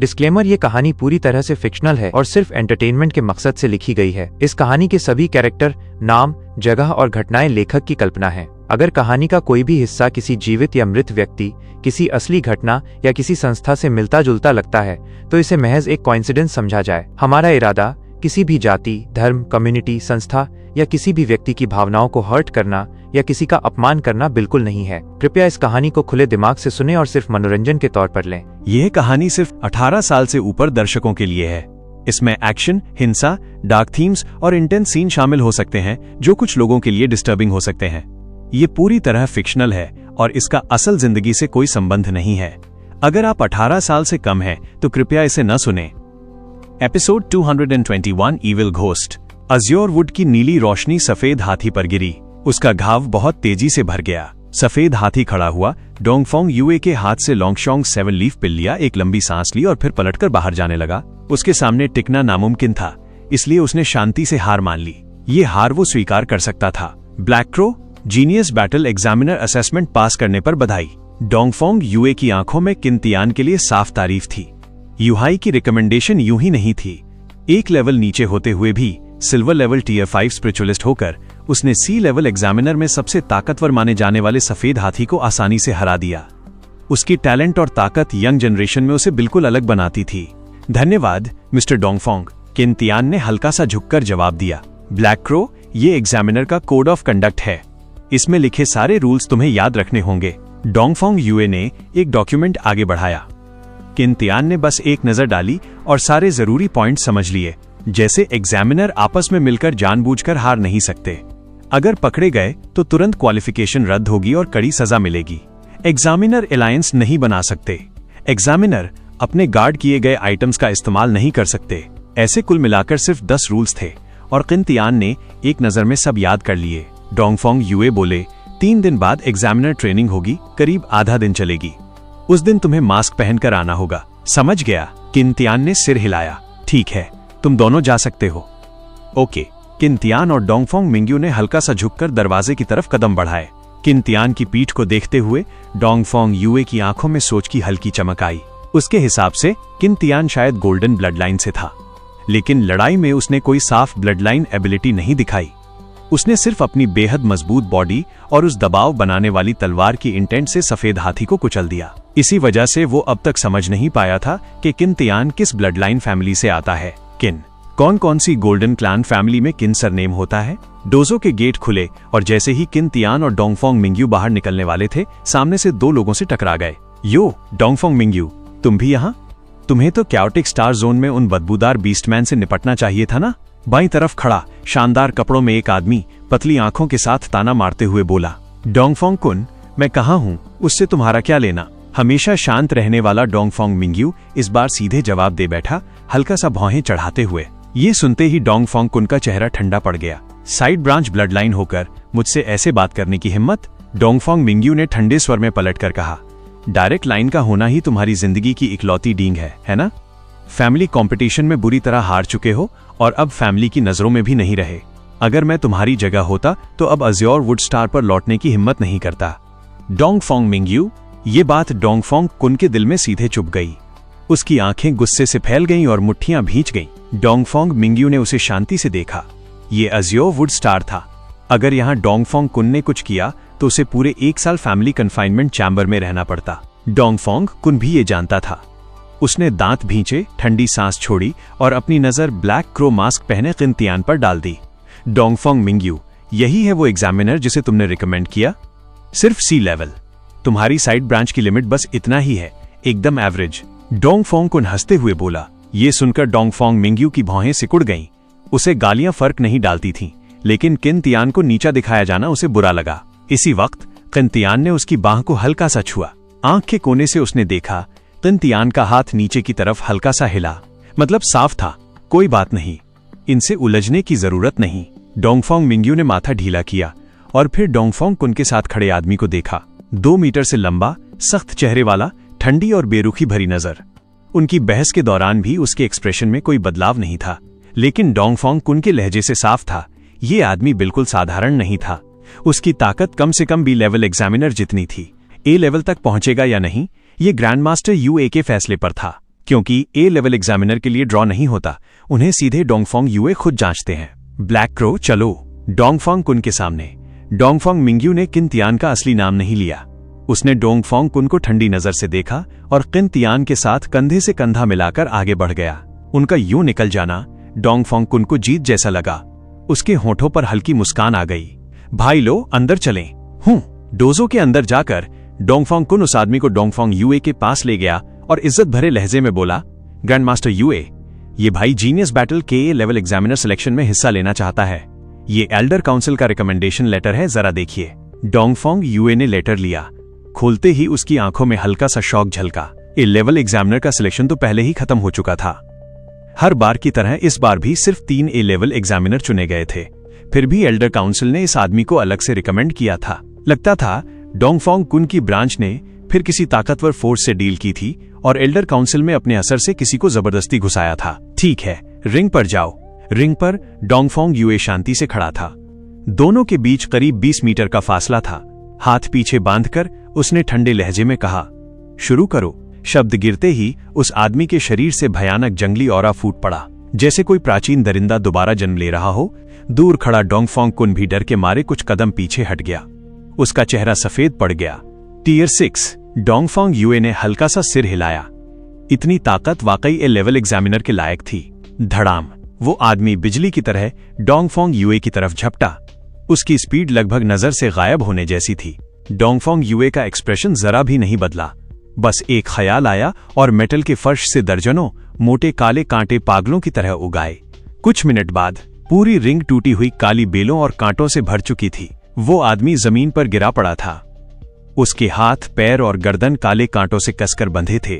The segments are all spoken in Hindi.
डिस्क्लेमर, ये कहानी पूरी तरह से फिक्शनल है और सिर्फ एंटरटेनमेंट के मकसद से लिखी गई है। इस कहानी के सभी कैरेक्टर, नाम, जगह और घटनाएं लेखक की कल्पना है। अगर कहानी का कोई भी हिस्सा किसी जीवित या मृत व्यक्ति, किसी असली घटना या किसी संस्था से मिलता जुलता लगता है तो इसे महज एक कोइंसिडेंस समझा जाए। हमारा इरादा किसी भी जाति, धर्म, कम्युनिटी, संस्था या किसी भी व्यक्ति की भावनाओं को हर्ट करना या किसी का अपमान करना बिल्कुल नहीं है। कृपया इस कहानी को खुले दिमाग से सुनें और सिर्फ मनोरंजन के तौर पर लें। यह कहानी सिर्फ 18 साल से ऊपर दर्शकों के लिए है। इसमें एक्शन, हिंसा, डार्क थीम्स और इंटेंस सीन शामिल हो सकते हैं जो कुछ लोगों के लिए डिस्टर्बिंग हो सकते हैं। ये पूरी तरह फिक्शनल है और इसका असल जिंदगी से कोई संबंध नहीं है। अगर आप 18 साल से कम हैं तो कृपया इसे न सुनें। Episode 221 evil ghost. Azure would की नीली रोशनी सफेद हाथी पर गिरी। उसका घाव बहुत तेजी से भर गया। सफेद हाथी खड़ा हुआ। डोंगफोंग युए के हाथ से लॉन्गशोंग 7 लीफ पिल लिया, एक लंबी सांस ली और फिर पलटकर बाहर जाने लगा। उसके सामने टिकना नामुमकिन था, इसलिए उसने शांति से हार मान ली। ये हार वो स्वीकार कर सकता था। Black crow, genius battle examiner assessment pass करने पर बधाई। डोंगफोंग युए की आंखों में किंतियान के लिए साफ तारीफ थी। युहाई की रिकमेंडेशन यूं ही नहीं थी। एक लेवल नीचे होते हुए भी सिल्वर लेवल टियर 5 स्पिरिचुअलिस्ट होकर उसने सी लेवल एग्जामिनर में सबसे ताकतवर माने जाने वाले सफेद हाथी को आसानी से हरा दिया। उसकी टैलेंट और ताकत यंग जनरेशन में उसे बिल्कुल अलग बनाती थी। धन्यवाद मिस्टर डोंगफोंग, किंतियान ने हल्का सा झुककर जवाब दिया। ब्लैक क्रो, ये एग्जामिनर का कोड ऑफ कंडक्ट है। इसमें लिखे सारे रूल्स तुम्हें याद रखने होंगे। डोंगफोंग युए ने एक डॉक्यूमेंट आगे बढ़ाया। किंतियान ने बस एक नजर डाली और सारे जरूरी पॉइंट समझ लिए। जैसे एग्जामिनर आपस में मिलकर जानबूझकर हार नहीं सकते। अगर पकड़े गए तो तुरंत क्वालिफिकेशन रद्द होगी और कड़ी सजा मिलेगी। एग्जामिनर अलायंस नहीं बना सकते। एग्जामिनर अपने गार्ड किए गए आइटम्स का इस्तेमाल नहीं कर सकते। ऐसे कुल मिलाकर सिर्फ 10 रूल्स थे और किंतियान ने एक नजर में सब याद कर लिए। डोंगफोंग युए बोले, 3 दिन बाद एग्जामिनर ट्रेनिंग होगी, करीब आधा दिन चलेगी। उस दिन तुम्हें मास्क पहनकर आना होगा। समझ गया? किंतियान ने सिर हिलाया। ठीक है, तुम दोनों जा सकते हो। ओके। किंतियान और डोंगफोंग मिंग्यू ने हल्का सा झुककर दरवाजे की तरफ कदम बढ़ाए। किंतियान की पीठ को देखते हुए डोंगफोंग युए की आंखों में सोच की हल्की चमक आई। उसके हिसाब से किंतियान शायद गोल्डन ब्लड लाइन से था, लेकिन लड़ाई में उसने कोई साफ ब्लड लाइन एबिलिटी नहीं दिखाई। उसने सिर्फ अपनी बेहद मजबूत बॉडी और उस दबाव बनाने वाली तलवार की इंटेंट से सफेद हाथी को कुचल दिया। इसी वजह से वो अब तक समझ नहीं पाया था कि किंतियान किस ब्लड लाइन फैमिली से आता है। किन कौन कौन सी गोल्डन क्लैन फैमिली में किन सरनेम होता है। डोजो के गेट खुले और जैसे ही किंतियान और डोंगफोंग मिंग्यू बाहर निकलने वाले थे, सामने से 2 लोगों से टकरा गए। यो डोंगफोंग मिंग्यू, तुम भी यहाँ? तुम्हें तो क्याओटिक स्टार जोन में उन बदबूदार बीस्टमैन से निपटना चाहिए था ना। बाईं तरफ खड़ा शानदार कपड़ों में एक आदमी पतली आंखों के साथ ताना मारते हुए बोला। डोंगफोंग कुन, मैं कहाँ हूँ, उससे तुम्हारा क्या लेना? हमेशा शांत रहने वाला डोंगफोंग मिंग्यू इस बार सीधे जवाब दे बैठा, हल्का सा भौहें चढ़ाते हुए। ये सुनते ही डोंगफोंग कुन का चेहरा ठंडा पड़ गया। साइड ब्रांच ब्लड लाइन होकर मुझसे ऐसे बात करने की हिम्मत? डोंगफोंग मिंग्यू ने ठंडे स्वर में पलटकर कहा। डायरेक्ट लाइन का होना ही तुम्हारी जिंदगी की इकलौती डींग है ना? फैमिली कंपटीशन में बुरी तरह हार चुके हो और अब फैमिली की नजरों में भी नहीं रहे। अगर मैं तुम्हारी जगह होता तो अब अज्योर वुड स्टार पर लौटने की हिम्मत नहीं करता। डोंगफोंग मिंग्यू, ये बात डोंगफोंग कुन के दिल में सीधे चुभ गई। उसकी आंखें गुस्से से फैल गईं और मुट्ठियां भींच गईं। डोंगफोंग मिंग्यू ने उसे शांति से देखा। ये अज्योर वुड स्टार था। अगर यहां डोंगफोंग कुन ने कुछ किया तो उसे पूरे 1 साल फैमिली कन्फाइनमेंट चैम्बर में रहना पड़ता। डोंगफोंग कुन भी ये जानता था। उसने दांत भींचे, ठंडी सांस छोड़ी और अपनी नजर ब्लैक क्रो मास्क पहने किंतियान पर डाल दी। डोंगफोंग मिंग्यू, यही है वो एग्जामिनर जिसे तुमने रिकमेंड किया? सिर्फ सी लेवल। तुम्हारी साइड ब्रांच की लिमिट बस इतना ही है, एकदम एवरेज। डोंगफोंग कुन हंसते हुए बोला। ये सुनकर डोंगफोंग मिंग्यू की भौहें सिकुड़ गईं। उसे गालियां फर्क नहीं डालती थीं, लेकिन किंतियान को नीचा दिखाया जाना उसे बुरा लगा। इसी वक्त किंतियान ने उसकी बाह को हल्का सा छुआ। आंख के कोने से उसने देखा किंतियान का हाथ नीचे की तरफ हल्का सा हिला, मतलब साफ था, कोई बात नहीं, इनसे उलझने की जरूरत नहीं। डोंगफोंग मिंग्यू ने माथा ढीला किया और फिर डोंगफोंग कुन के साथ खड़े आदमी को देखा। 2 मीटर से लंबा, सख्त चेहरे वाला, ठंडी और बेरुखी भरी नजर। उनकी बहस के दौरान भी उसके एक्सप्रेशन में कोई बदलाव नहीं था, लेकिन डोंगफोंग कुन के लहजे से साफ था, ये आदमी बिल्कुल साधारण नहीं था। उसकी ताकत कम से कम बी लेवल एग्जामिनर जितनी थी। ए लेवल तक पहुंचेगा या नहीं, ये ग्रैंड मास्टर युए के फैसले पर था। क्योंकि ए लेवल एग्जामिनर के लिए ड्रॉ नहीं होता, उन्हें सीधे डोंगफोंग यूए खुद जांचते हैं। ब्लैक क्रो चलो डोंगफोंग कुन के सामने। डोंगफोंग मिंग्यू ने किन तियान का असली नाम नहीं लिया। उसने डोंगफोंग कुन को ठंडी नजर से देखा और किन तियान के साथ कंधे से कंधा मिलाकर आगे बढ़ गया। उनका यूं निकल जाना डोंगफोंग कुन को जीत जैसा लगा। उसके होठों पर हल्की मुस्कान आ गई। भाई लो अंदर चलें। डोजो के अंदर जाकर डोंगफोंग कुन उस आदमी को डोंगफोंग यूए के पास ले गया और इज्जत भरे लहजे में बोला, ग्रैंड मास्टर यूए, ये भाई जीनियस बैटल के लेवल एग्जामिनर सिलेक्शन में हिस्सा लेना चाहता है। ये एल्डर काउंसिल का रिकमेंडेशन लेटर है, जरा देखिए। डोंगफोंग यूए ने लेटर लिया। खोलते ही उसकी आंखों में हल्का सा शौक झलका। ए लेवल एग्जामिनर का सिलेक्शन तो पहले ही खत्म हो चुका था। हर बार की तरह इस बार भी सिर्फ 3 ए लेवल एग्जामिनर चुने गए थे। फिर भी एल्डर काउंसिल ने इस आदमी को अलग से रिकमेंड किया था। लगता था डोंगफोंग कुन की ब्रांच ने फिर किसी ताकतवर फोर्स से डील की थी और एल्डर काउंसिल में अपने असर से किसी को जबरदस्ती घुसाया था। ठीक है, रिंग पर जाओ। रिंग पर डोंगफोंग यूए शांति से खड़ा था। दोनों के बीच करीब 20 मीटर का फासला था। हाथ पीछे बांधकर उसने ठंडे लहजे में कहा, शुरू करो। शब्द गिरते ही उस आदमी के शरीर से भयानक जंगली ऑरा फूट पड़ा, जैसे कोई प्राचीन दरिंदा दोबारा जन्म ले रहा हो। दूर खड़ा डोंगफोंग कुन भी डर के मारे कुछ कदम पीछे हट गया। उसका चेहरा सफेद पड़ गया। टियर 6 डोंगफोंग यूए ने हल्का सा सिर हिलाया। इतनी ताकत वाकई ए लेवल एग्जामिनर के लायक थी। धड़ाम, वो आदमी बिजली की तरह डोंगफोंग यूए की तरफ झपटा। उसकी स्पीड लगभग नजर से गायब होने जैसी थी। डोंगफोंग यूए का एक्सप्रेशन जरा भी नहीं बदला। बस एक ख्याल आया और मेटल के फर्श से दर्जनों मोटे काले कांटे पागलों की तरह उगाए। कुछ मिनट बाद पूरी रिंग टूटी हुई काली बेलों और कांटों से भर चुकी थी। वो आदमी जमीन पर गिरा पड़ा था। उसके हाथ, पैर और गर्दन काले कांटों से कसकर बंधे थे।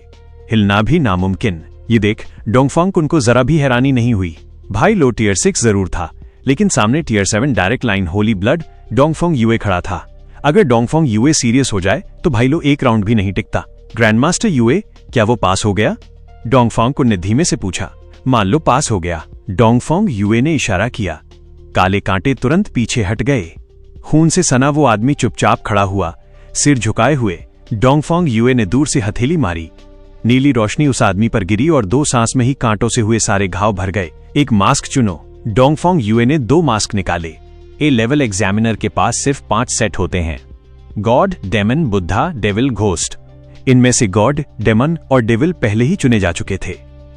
हिलना भी नामुमकिन। ये देख डोंगफोंग कुन को जरा भी हैरानी नहीं हुई। भाई लो टियर 6 जरूर था, लेकिन सामने tier 7 direct line holy blood Dongfang Yue खड़ा था। अगर डोंगफोंग यूए सीरियस हो जाए तो भाई लो एक राउंड भी नहीं टिकता। ग्रैंड मास्टर यूए, क्या वो पास हो गया? डोंगफोंग कुन ने धीमे से पूछा। मान लो पास हो गया। डोंगफोंग यूए ने इशारा किया। काले कांटे तुरंत पीछे हट गए। खून से सना वो आदमी चुपचाप खड़ा हुआ, सिर झुकाए हुए। डोंगफोंग यूए ने दूर से हथेली मारी। नीली रोशनी उस आदमी पर गिरी और 2 सांस में ही कांटों से हुए सारे घाव भर गए। एक मास्क चुनो। डोंगफोंग यूए ने 2 मास्क निकाले। ए लेवल एग्जामिनर के पास सिर्फ 5 सेट होते हैं, god, demon, Buddha, devil, ghost. इनमें से गॉड, डेमन और डेविल पहले ही चुने जा चुके थे।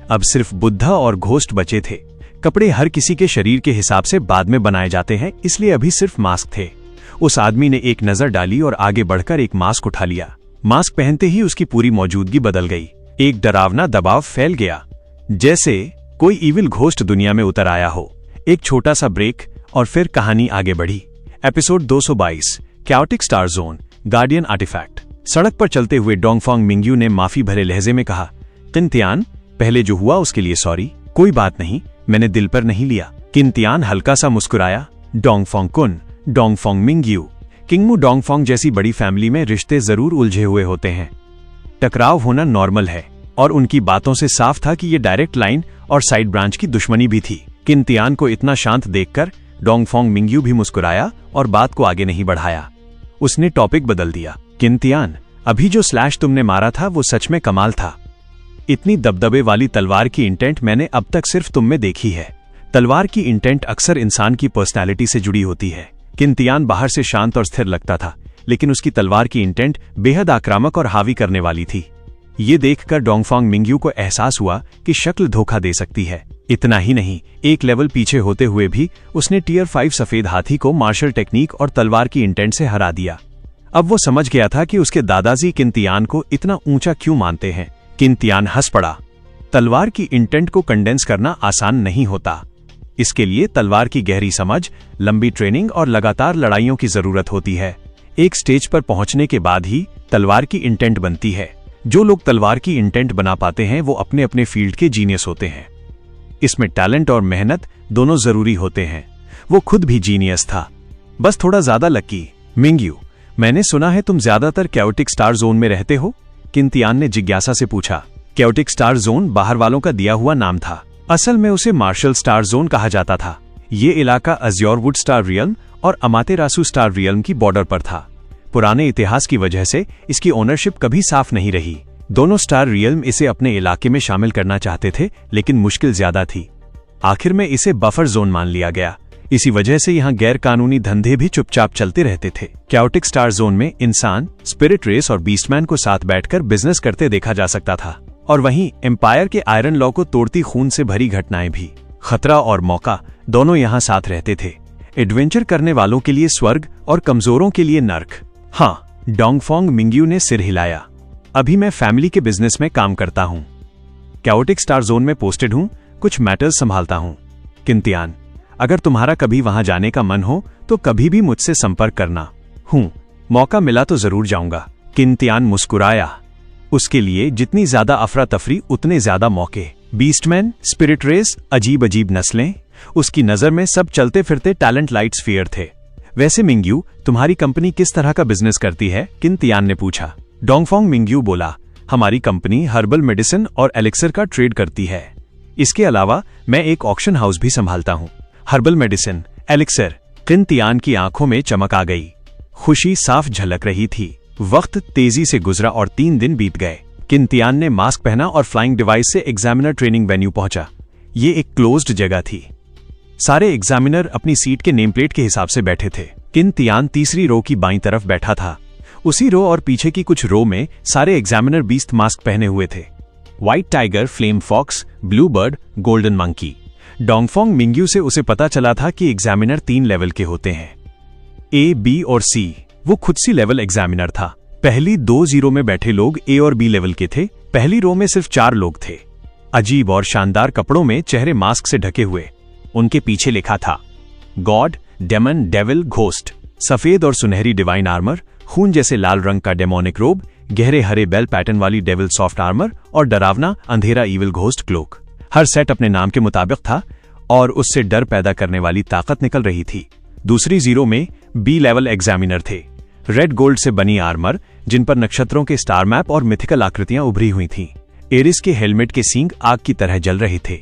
अब सिर्फ बुद्धा और घोस्ट बचे थे। कपड़े हर किसी के शरीर के हिसाब से बाद में बनाए जाते हैं, इसलिए अभी सिर्फ मास्क थे। उस आदमी ने एक नजर डाली और आगे बढ़कर एक मास्क उठा लिया। मास्क पहनते ही उसकी पूरी मौजूदगी बदल गई। एक डरावना दबाव फैल गया, जैसे कोई इविल घोस्ट दुनिया में उतर आया हो। एक छोटा सा ब्रेक और फिर कहानी आगे बढ़ी। Episode 222, chaotic star zone, guardian artifact. सड़क पर चलते हुए डोंगफोंग मिंग्यू ने माफी भरे लहजे में कहा, किंतियान, पहले जो हुआ उसके लिए सॉरी। कोई बात नहीं, मैंने दिल पर नहीं लिया। किंतियान हल्का सा मुस्कुराया। डोंगफोंग कुन, डोंगफोंग मिंग्यू, किंगमू डोंगफोंग जैसी बड़ी फैमिली में रिश्ते जरूर उलझे हुए होते हैं। टकराव होना नॉर्मल है और उनकी बातों से साफ था कि ये डायरेक्ट लाइन और साइड ब्रांच की दुश्मनी भी थी। किंतियान को इतना शांत देखकर डोंगफोंग मिंग्यू भी मुस्कुराया और बात को आगे नहीं बढ़ाया। उसने टॉपिक बदल दिया। किंतियान, अभी जो स्लैश तुमने मारा था वो सच में कमाल था। इतनी दबदबे वाली तलवार की इंटेंट मैंने अब तक सिर्फ तुम में देखी है। तलवार की इंटेंट अक्सर इंसान की पर्सनैलिटी से जुड़ी होती है। किंतियान बाहर से शांत और स्थिर लगता था, लेकिन उसकी तलवार की इंटेंट बेहद आक्रामक और हावी करने वाली थी। ये देखकर डोंगफोंग मिंग्यू को एहसास हुआ कि शक्ल धोखा दे सकती है। इतना ही नहीं, एक लेवल पीछे होते हुए भी उसने टियर 5 सफेद हाथी को मार्शल टेक्निक और तलवार की इंटेंट से हरा दिया। अब वो समझ गया था कि उसके दादाजी किंतियान को इतना ऊंचा क्यों मानते हैं। किंतियान हंस पड़ा। तलवार की इंटेंट को कंडेंस करना आसान नहीं होता। इसके लिए तलवार की गहरी समझ, लंबी ट्रेनिंग और लगातार लड़ाइयों की जरूरत होती है। एक स्टेज पर पहुंचने के बाद ही तलवार की इंटेंट बनती है। जो लोग तलवार की इंटेंट बना पाते हैं वो अपने अपने फील्ड के जीनियस होते हैं। इसमें टैलेंट और मेहनत दोनों जरूरी होते हैं। वो खुद भी जीनियस था, बस थोड़ा ज्यादा लकी। मिंग्यू, मैंने सुना है तुम ज्यादातर कैओटिक स्टार जोन में रहते हो? किंतियान ने जिज्ञासा से पूछा। कैओटिक स्टार जोन बाहर वालों का दिया हुआ नाम था। असल में उसे मार्शल स्टार जोन कहा जाता था। ये इलाका अज्योरवुड स्टार रियल्म और अमातेरासु स्टार रियल्म की बॉर्डर पर था। पुराने इतिहास की वजह से इसकी ओनरशिप कभी साफ नहीं रही। दोनों स्टार रियल्म इसे अपने इलाके में शामिल करना चाहते थे, लेकिन मुश्किल ज्यादा थी। आखिर में इसे बफर जोन मान लिया गया। इसी वजह से यहाँ गैर कानूनी धंधे भी चुपचाप चलते रहते थे। कैओटिक स्टार जोन में इंसान, स्पिरिट रेस और बीस्टमैन को साथ बैठकर बिजनेस करते देखा जा सकता था, और वहीं एम्पायर के आयरन लॉ को तोड़ती खून से भरी घटनाएं भी। खतरा और मौका दोनों यहाँ साथ रहते थे। एडवेंचर करने वालों के लिए स्वर्ग और कमजोरों के लिए नर्क। हाँ, डोंगफोंग मिंग्यू ने सिर हिलाया। अभी मैं फैमिली के बिजनेस में काम करता हूँ, कैओटिक स्टार जोन में पोस्टेड हूँ, कुछ मैटर्स संभालता हूँ। किंतियान, अगर तुम्हारा कभी वहां जाने का मन हो तो कभी भी मुझसे संपर्क करना। हूँ, मौका मिला तो जरूर जाऊंगा। किंतियान मुस्कुराया। उसके लिए जितनी ज्यादा अफरा तफरी उतने ज्यादा मौके। बीस्टमैन, स्पिरिट रेस, अजीब अजीब नस्लें, उसकी नजर में सब चलते फिरते टैलेंट लाइट्स फेयर थे। वैसे मिंग्यू, तुम्हारी कंपनी किस तरह का बिजनेस करती है? किंतियान ने पूछा। डोंगफोंग मिंग्यू बोला, हमारी कंपनी हर्बल मेडिसिन और एलिक्सर का ट्रेड करती है। इसके अलावा मैं एक ऑक्शन हाउस भी संभालता हूँ। Herbal medicine, elixir. किंतियान की आंखों में चमक आ गई। खुशी साफ झलक रही थी। वक्त तेजी से गुजरा और 3 दिन बीत गए। किंतियान ने मास्क पहना और फ्लाइंग डिवाइस से एग्जामिनर ट्रेनिंग वेन्यू पहुंचा। ये एक क्लोज्ड जगह थी। सारे एग्जामिनर अपनी सीट के नेम प्लेट के हिसाब से बैठे थे। किंतियान तीसरी रो की बाईं तरफ बैठा था। उसी रो और पीछे की कुछ रो में सारे एग्जामिनर बीस्ट मास्क पहने हुए थे। White tiger, flame fox, blue bird, golden monkey. Dongfang Mingyu से उसे पता चला था कि एग्जामिनर 3 लेवल के होते हैं, ए, बी और सी। वो खुद सी लेवल एग्जामिनर था। पहली 2 जीरो में बैठे लोग ए और बी लेवल के थे। पहली रो में सिर्फ 4 लोग थे, अजीब और शानदार कपड़ों में, चेहरे मास्क से ढके हुए। उनके पीछे लिखा था गॉड, डेमन, डेविल, घोस्ट। सफेद और सुनहरी डिवाइन आर्मर, खून जैसे लाल रंग का डेमोनिक रोब, गहरे हरे बेल पैटर्न वाली डेविल सॉफ्ट आर्मर और डरावना अंधेरा ईविल घोस्ट क्लोक। हर सेट अपने नाम के मुताबिक था और उससे डर पैदा करने वाली ताकत निकल रही थी। दूसरी जीरो में बी लेवल एग्जामिनर थे। रेड गोल्ड से बनी आर्मर, जिन पर नक्षत्रों के स्टार मैप और मिथिकल आकृतियां उभरी हुई थीं। एरिस के हेलमेट के सींग आग की तरह जल रहे थे।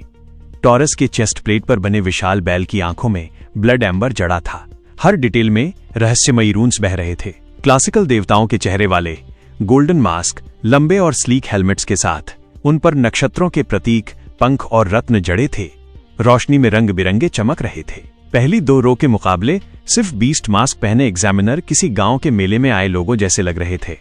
टॉरस के चेस्ट प्लेट पर बने विशाल बैल की आंखों में ब्लड एम्बर जड़ा था। हर डिटेल में रहस्यमयी रून्स बह रहे थे। क्लासिकल देवताओं के चेहरे वाले गोल्डन मास्क, लंबे और स्लीक हेलमेट्स के साथ, उन पर नक्षत्रों के प्रतीक, पंख और रत्न जड़े थे। रोशनी में रंग बिरंगे चमक रहे थे। पहली 2 रो के मुकाबले सिर्फ बीस्ट मास्क पहने एग्जामिनर किसी गांव के मेले में आए लोगों जैसे लग रहे थे,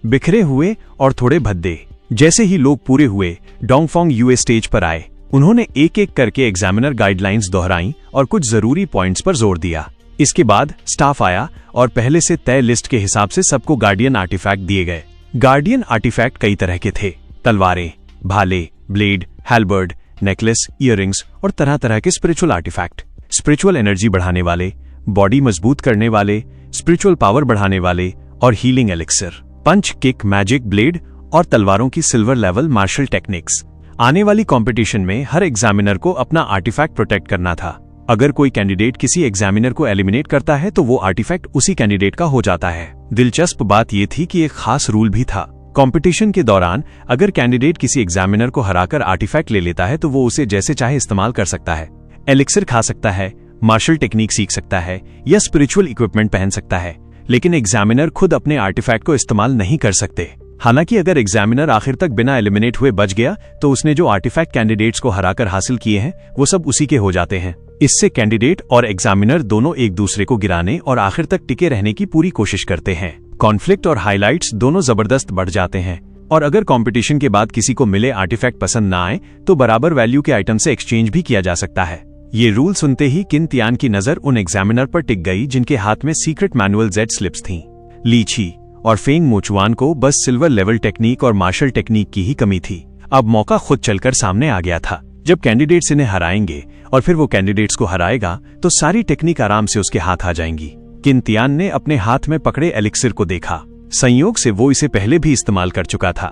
बिखरे हुए और थोड़े भद्दे। जैसे ही लोग पूरे हुए, डोंगफोंग यूए स्टेज पर आए। उन्होंने एक एक करके एग्जामिनर गाइडलाइंस दोहराई और कुछ जरूरी पॉइंट्स पर जोर दिया। इसके बाद स्टाफ आया और पहले से तय लिस्ट के हिसाब से सबको गार्डियन आर्टिफैक्ट दिए गए। गार्डियन आर्टिफैक्ट कई तरह के थे, तलवारें, भाले, ब्लेड, हैलबर्ड, नेकलेस, इयररिंग्स और तरह तरह के स्पिरिचुअल आर्टिफैक्ट। स्पिरिचुअल एनर्जी बढ़ाने वाले, बॉडी मजबूत करने वाले, स्पिरिचुअल पावर बढ़ाने वाले और हीलिंग एलिक्सर, पंच, किक, मैजिक, ब्लेड और तलवारों की सिल्वर लेवल मार्शल टेक्निक्स। आने वाली कंपटीशन में हर एग्जामिनर को अपना आर्टिफैक्ट प्रोटेक्ट करना था। अगर कोई कैंडिडेट किसी एग्जामिनर को एलिमिनेट करता है तो वो आर्टिफैक्ट उसी कैंडिडेट का हो जाता है। दिलचस्प बात यह थी कि एक खास रूल भी था। कंपटीशन के दौरान अगर कैंडिडेट किसी एग्जामिनर को हराकर आर्टिफैक्ट ले लेता है तो वो उसे जैसे चाहे इस्तेमाल कर सकता है। एलिक्सर खा सकता है, मार्शल टेक्निक सीख सकता है या स्पिरिचुअल इक्विपमेंट पहन सकता है, लेकिन एग्जामिनर खुद अपने आर्टिफैक्ट को इस्तेमाल नहीं कर सकते। हालांकि अगर एग्जामिनर आखिर तक बिना एलिमिनेट हुए बच गया तो उसने जो आर्टिफैक्ट कैंडिडेट्स को हराकर हासिल किए हैं वो सब उसी के हो जाते हैं। इससे कैंडिडेट और एग्जामिनर दोनों एक दूसरे को गिराने और आखिर तक टिके रहने की पूरी कोशिश करते हैं। कॉन्फ्लिक्ट और हाइलाइट्स दोनों जबरदस्त बढ़ जाते हैं और अगर कंपटीशन के बाद किसी को मिले आर्टिफैक्ट पसंद ना आए तो बराबर वैल्यू के आइटम से एक्सचेंज भी किया जा सकता है। ये रूल सुनते ही किंतियान की नजर उन एग्जामिनर पर टिक गई जिनके हाथ में सीक्रेट मैनुअल जेड स्लिप्स थीं। लीची और फेंग मोचुआन को बस सिल्वर लेवल टेक्निक और मार्शल टेक्निक की ही कमी थी। अब मौका खुद चलकर सामने आ गया था। जब कैंडिडेट्स इन्हें हराएंगे और फिर वो कैंडिडेट्स को हराएगा तो सारी टेक्निक आराम से उसके हाथ आ जाएंगी। किंतियान ने अपने हाथ में पकड़े एलिक्सिर को देखा। संयोग से वो इसे पहले भी इस्तेमाल कर चुका था।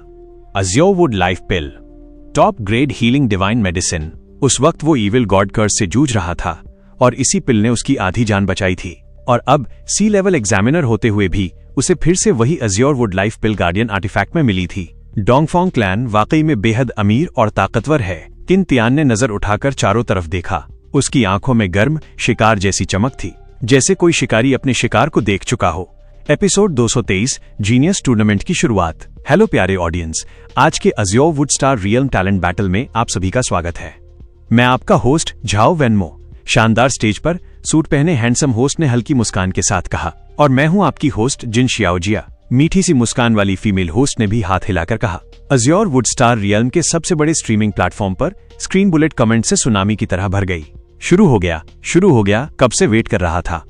Azurewood life pill, top grade healing divine medicine. उस वक्त वो इविल गॉड कर्स से जूझ रहा था और इसी पिल ने उसकी आधी जान बचाई थी। और अब सी लेवल एग्जामिनर होते हुए भी उसे फिर से वही अज़्योरवुड लाइफ पिल गार्डियन आर्टिफैक्ट में मिली थी। डोंगफोंग क्लैन वाकई में बेहद अमीर और ताकतवर है। किंतियान ने नजर उठाकर चारों तरफ देखा। उसकी आंखों में गर्म शिकार जैसी चमक थी, जैसे कोई शिकारी अपने शिकार को देख चुका हो। एपिसोड 223 जीनियस टूर्नामेंट की शुरुआत। हेलो प्यारे ऑडियंस, आज के अज़्योर वुडस्टार रियल टैलेंट बैटल में आप सभी का स्वागत है। मैं आपका होस्ट झाओ वेनमो। शानदार स्टेज पर सूट पहने हैंडसम होस्ट ने हल्की मुस्कान के साथ कहा, और मैं हूं आपकी होस्ट जिन शियाओजिया। मीठी सी मुस्कान वाली फीमेल होस्ट ने भी हाथ हिलाकर कहा। अज़्योर वुडस्टार रियल्म के सबसे बड़े स्ट्रीमिंग प्लेटफॉर्म पर स्क्रीन बुलेट कमेंट से सुनामी की तरह भर गई। शुरू हो गया, कब से वेट कर रहा था।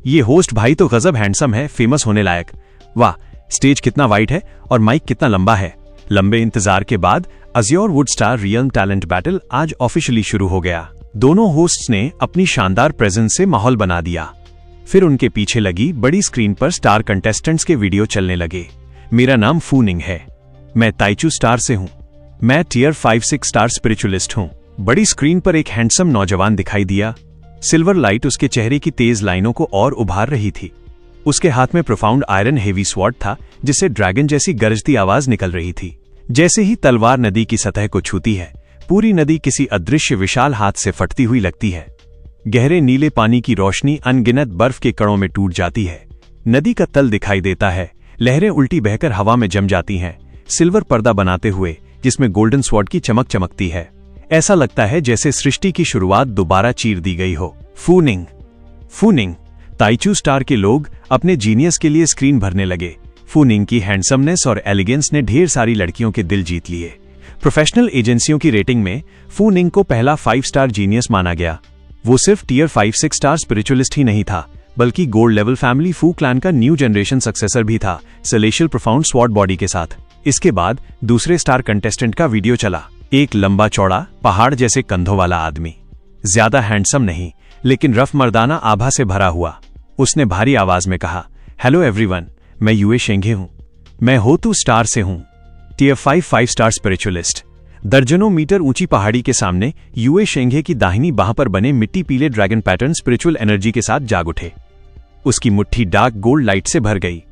ये होस्ट भाई तो गजब हैंडसम है, फेमस होने लायक। वाह, स्टेज कितना वाइड है और माइक कितना लंबा है। लंबे इंतजार के बाद अज़्योर वुडस्टार रियल टैलेंट बैटल आज ऑफिशियली शुरू हो गया। दोनों होस्ट्स ने अपनी शानदार प्रेजेंस से माहौल बना दिया। फिर उनके पीछे लगी बड़ी स्क्रीन पर स्टार कंटेस्टेंट्स के वीडियो चलने लगे। मेरा नाम फू निंग है, मैं ताइचू स्टार से हूँ। मैं टियर 5-6 स्टार स्पिरिचुअलिस्ट हूँ। बड़ी स्क्रीन पर एक हैंडसम नौजवान दिखाई दिया। सिल्वर लाइट उसके चेहरे की तेज लाइनों को और उभार रही थी। उसके हाथ में प्रोफाउंड आयरन हेवी स्वॉर्ड था, जिससे ड्रैगन जैसी गरजती आवाज निकल रही थी। जैसे ही तलवार नदी की सतह को छूती है, पूरी नदी किसी अदृश्य विशाल हाथ से फटती हुई लगती है। गहरे नीले पानी की रोशनी अनगिनत बर्फ के कणों में टूट जाती है। नदी का तल दिखाई देता है, लहरें उल्टी बहकर हवा में जम जाती हैं, सिल्वर पर्दा बनाते हुए, जिसमें गोल्डन स्वॉर्ड की चमक चमकती है। ऐसा लगता है जैसे सृष्टि की शुरुआत दोबारा चीर दी गई हो। फू निंग, ताइचू स्टार के लोग अपने जीनियस के लिए स्क्रीन भरने लगे। फू निंग की हैंडसमनेस और एलिगेंस ने ढेर सारी लड़कियों के दिल जीत लिए। प्रोफेशनल एजेंसियों की रेटिंग में फू निंग को पहला 5 स्टार जीनियस माना गया। वो सिर्फ टियर 5-6 स्टार स्पिरिचुअलिस्ट ही नहीं था, बल्कि गोल्ड लेवल फैमिली फू क्लैन का न्यू जनरेशन सक्सेसर भी था, सेलेशियल प्रोफाउंड स्वॉर्ड बॉडी के साथ। इसके बाद दूसरे स्टार कंटेस्टेंट का वीडियो चला। एक लंबा चौड़ा पहाड़ जैसे कंधों वाला आदमी, ज्यादा हैंडसम नहीं, लेकिन रफ मर्दाना आभा से भरा हुआ। उसने भारी आवाज में कहा, हेलो एवरीवन, मैं यूए शेंगे हूं। मैं होतू स्टार से हूं, टियर 5 स्टार स्पिरिचुअलिस्ट। दर्जनों मीटर ऊंची पहाड़ी के सामने यूए शेंगे की दाहिनी बाह पर बने मिट्टी पीले ड्रैगन पैटर्न स्पिरिचुअल एनर्जी के साथ जाग उठे। उसकी मुट्ठी डार्क गोल्ड लाइट से भर गई।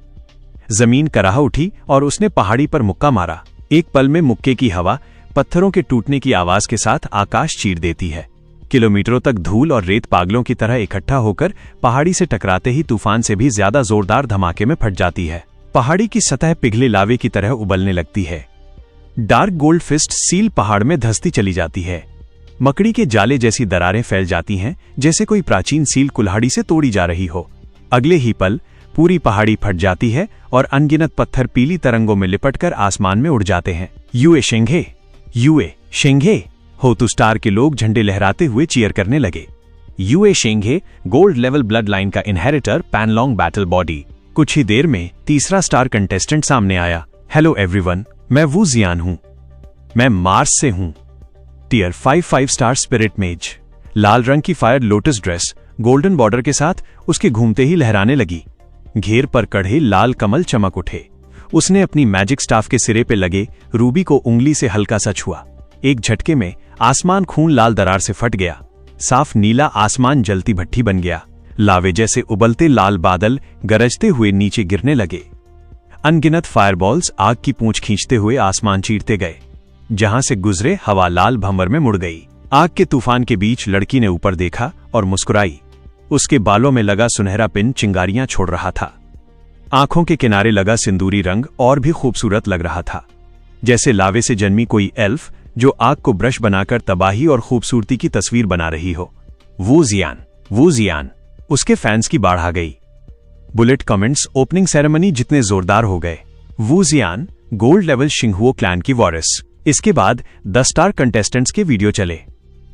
जमीन कराह उठी और उसने पहाड़ी पर मुक्का मारा। एक पल में मुक्के की हवा पत्थरों के टूटने की आवाज के साथ आकाश चीर देती है। किलोमीटरों तक धूल और रेत पागलों की तरह इकट्ठा होकर पहाड़ी से टकराते ही तूफान से भी ज्यादा जोरदार धमाके में फट जाती है। पहाड़ी की सतह पिघले लावे की तरह उबलने लगती है। डार्क गोल्ड फिस्ट सील पहाड़ में धंसती चली जाती है। मकड़ी के जाले जैसी दरारें फैल जाती हैं, जैसे कोई प्राचीन सील कुल्हाड़ी से तोड़ी जा रही हो। अगले ही पल पूरी पहाड़ी फट जाती है और अनगिनत पत्थर पीली तरंगों में लिपटकर आसमान में उड़ जाते हैं। यूए शेंगे, होतू स्टार के लोग झंडे लहराते हुए चीयर करने लगे। यूए शेंगे गोल्ड लेवल ब्लड लाइन का इनहेरिटर पैनलॉन्ग बैटल बॉडी। कुछ ही देर में तीसरा स्टार कंटेस्टेंट सामने आया। हेलो एवरीवन, मैं वू जियान हूं। मैं मार्स से हूं, टियर 5 स्टार स्पिरिट मेज। लाल रंग की fire lotus dress golden border के साथ उसके घूमते ही लहराने लगी। घेर पर कढ़े लाल कमल चमक उठे। उसने अपनी मैजिक स्टाफ के सिरे पे लगे रूबी को उंगली से हल्का सा छुआ। एक झटके में आसमान खून लाल दरार से फट गया। साफ नीला आसमान जलती भट्ठी बन गया। लावे जैसे उबलते लाल बादल गरजते हुए नीचे गिरने लगे। अनगिनत फायरबॉल्स आग की पूंछ खींचते हुए आसमान चीरते गए। जहां से गुजरे हवा लाल भंवर में मुड़ गई। आग के तूफान के बीच लड़की ने ऊपर देखा और मुस्कुराई। उसके बालों में लगा सुनहरा पिन चिंगारियां छोड़ रहा था। आंखों के किनारे लगा सिंदूरी रंग और भी खूबसूरत लग रहा था, जैसे लावे से जन्मी कोई एल्फ जो आग को ब्रश बनाकर तबाही और खूबसूरती की तस्वीर बना रही हो। वू जियान, उसके फैंस की बाढ़ आ गई। बुलेट कमेंट्स ओपनिंग सेरेमनी जितने जोरदार हो गए। वू जियान गोल्ड लेवल शिंगहुओ क्लैन की वॉरिस। इसके बाद 10 स्टार कंटेस्टेंट्स के वीडियो चले।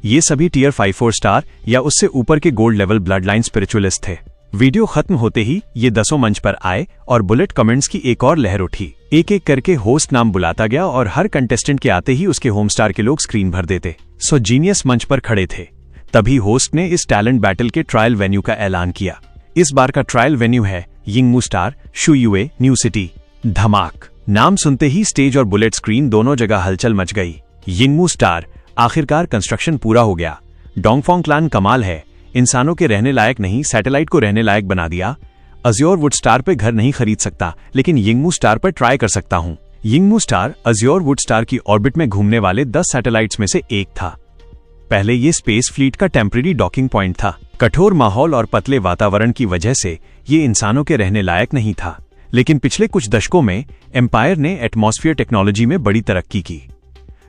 ये सभी टियर 5-4 स्टार या उससे ऊपर के gold level blood line spiritualist थे। वीडियो खत्म होते ही ये 10 मंच पर आए और बुलेट कमेंट्स की एक और लहर उठी। एक एक करके होस्ट नाम बुलाता गया और हर कंटेस्टेंट के आते ही उसके होम स्टार के लोग स्क्रीन भर देते। सो जीनियस मंच पर खड़े थे। तभी होस्ट ने इस टैलेंट बैटल के ट्रायल वेन्यू का ऐलान किया। इस बार का ट्रायल वेन्यू है यिंगमू स्टार, शुयुए, न्यू सिटी। धमाक नाम सुनते ही स्टेज और बुलेट स्क्रीन दोनों जगह हलचल मच गई। यिंगमू स्टार, आखिरकार कंस्ट्रक्शन पूरा हो गया। डोंगफोंग क्लैन कमाल है, इंसानों के रहने लायक नहीं सैटेलाइट को रहने लायक बना दिया। अज़्योर वुडस्टार पे घर नहीं खरीद सकता, लेकिन यिंगमू स्टार पर ट्राई कर सकता हूं। यिंगमू स्टार अज़्योर वुडस्टार की ऑर्बिट में घूमने वाले 10 सैटेलाइट्स में से एक था। पहले ये स्पेस फ्लीट का टेम्परेरी डॉकिंग पॉइंट था। कठोर माहौल और पतले वातावरण की वजह से ये इंसानों के रहने लायक नहीं था। लेकिन पिछले कुछ दशकों में एम्पायर ने एटमॉस्फेयर टेक्नोलॉजी में बड़ी तरक्की की।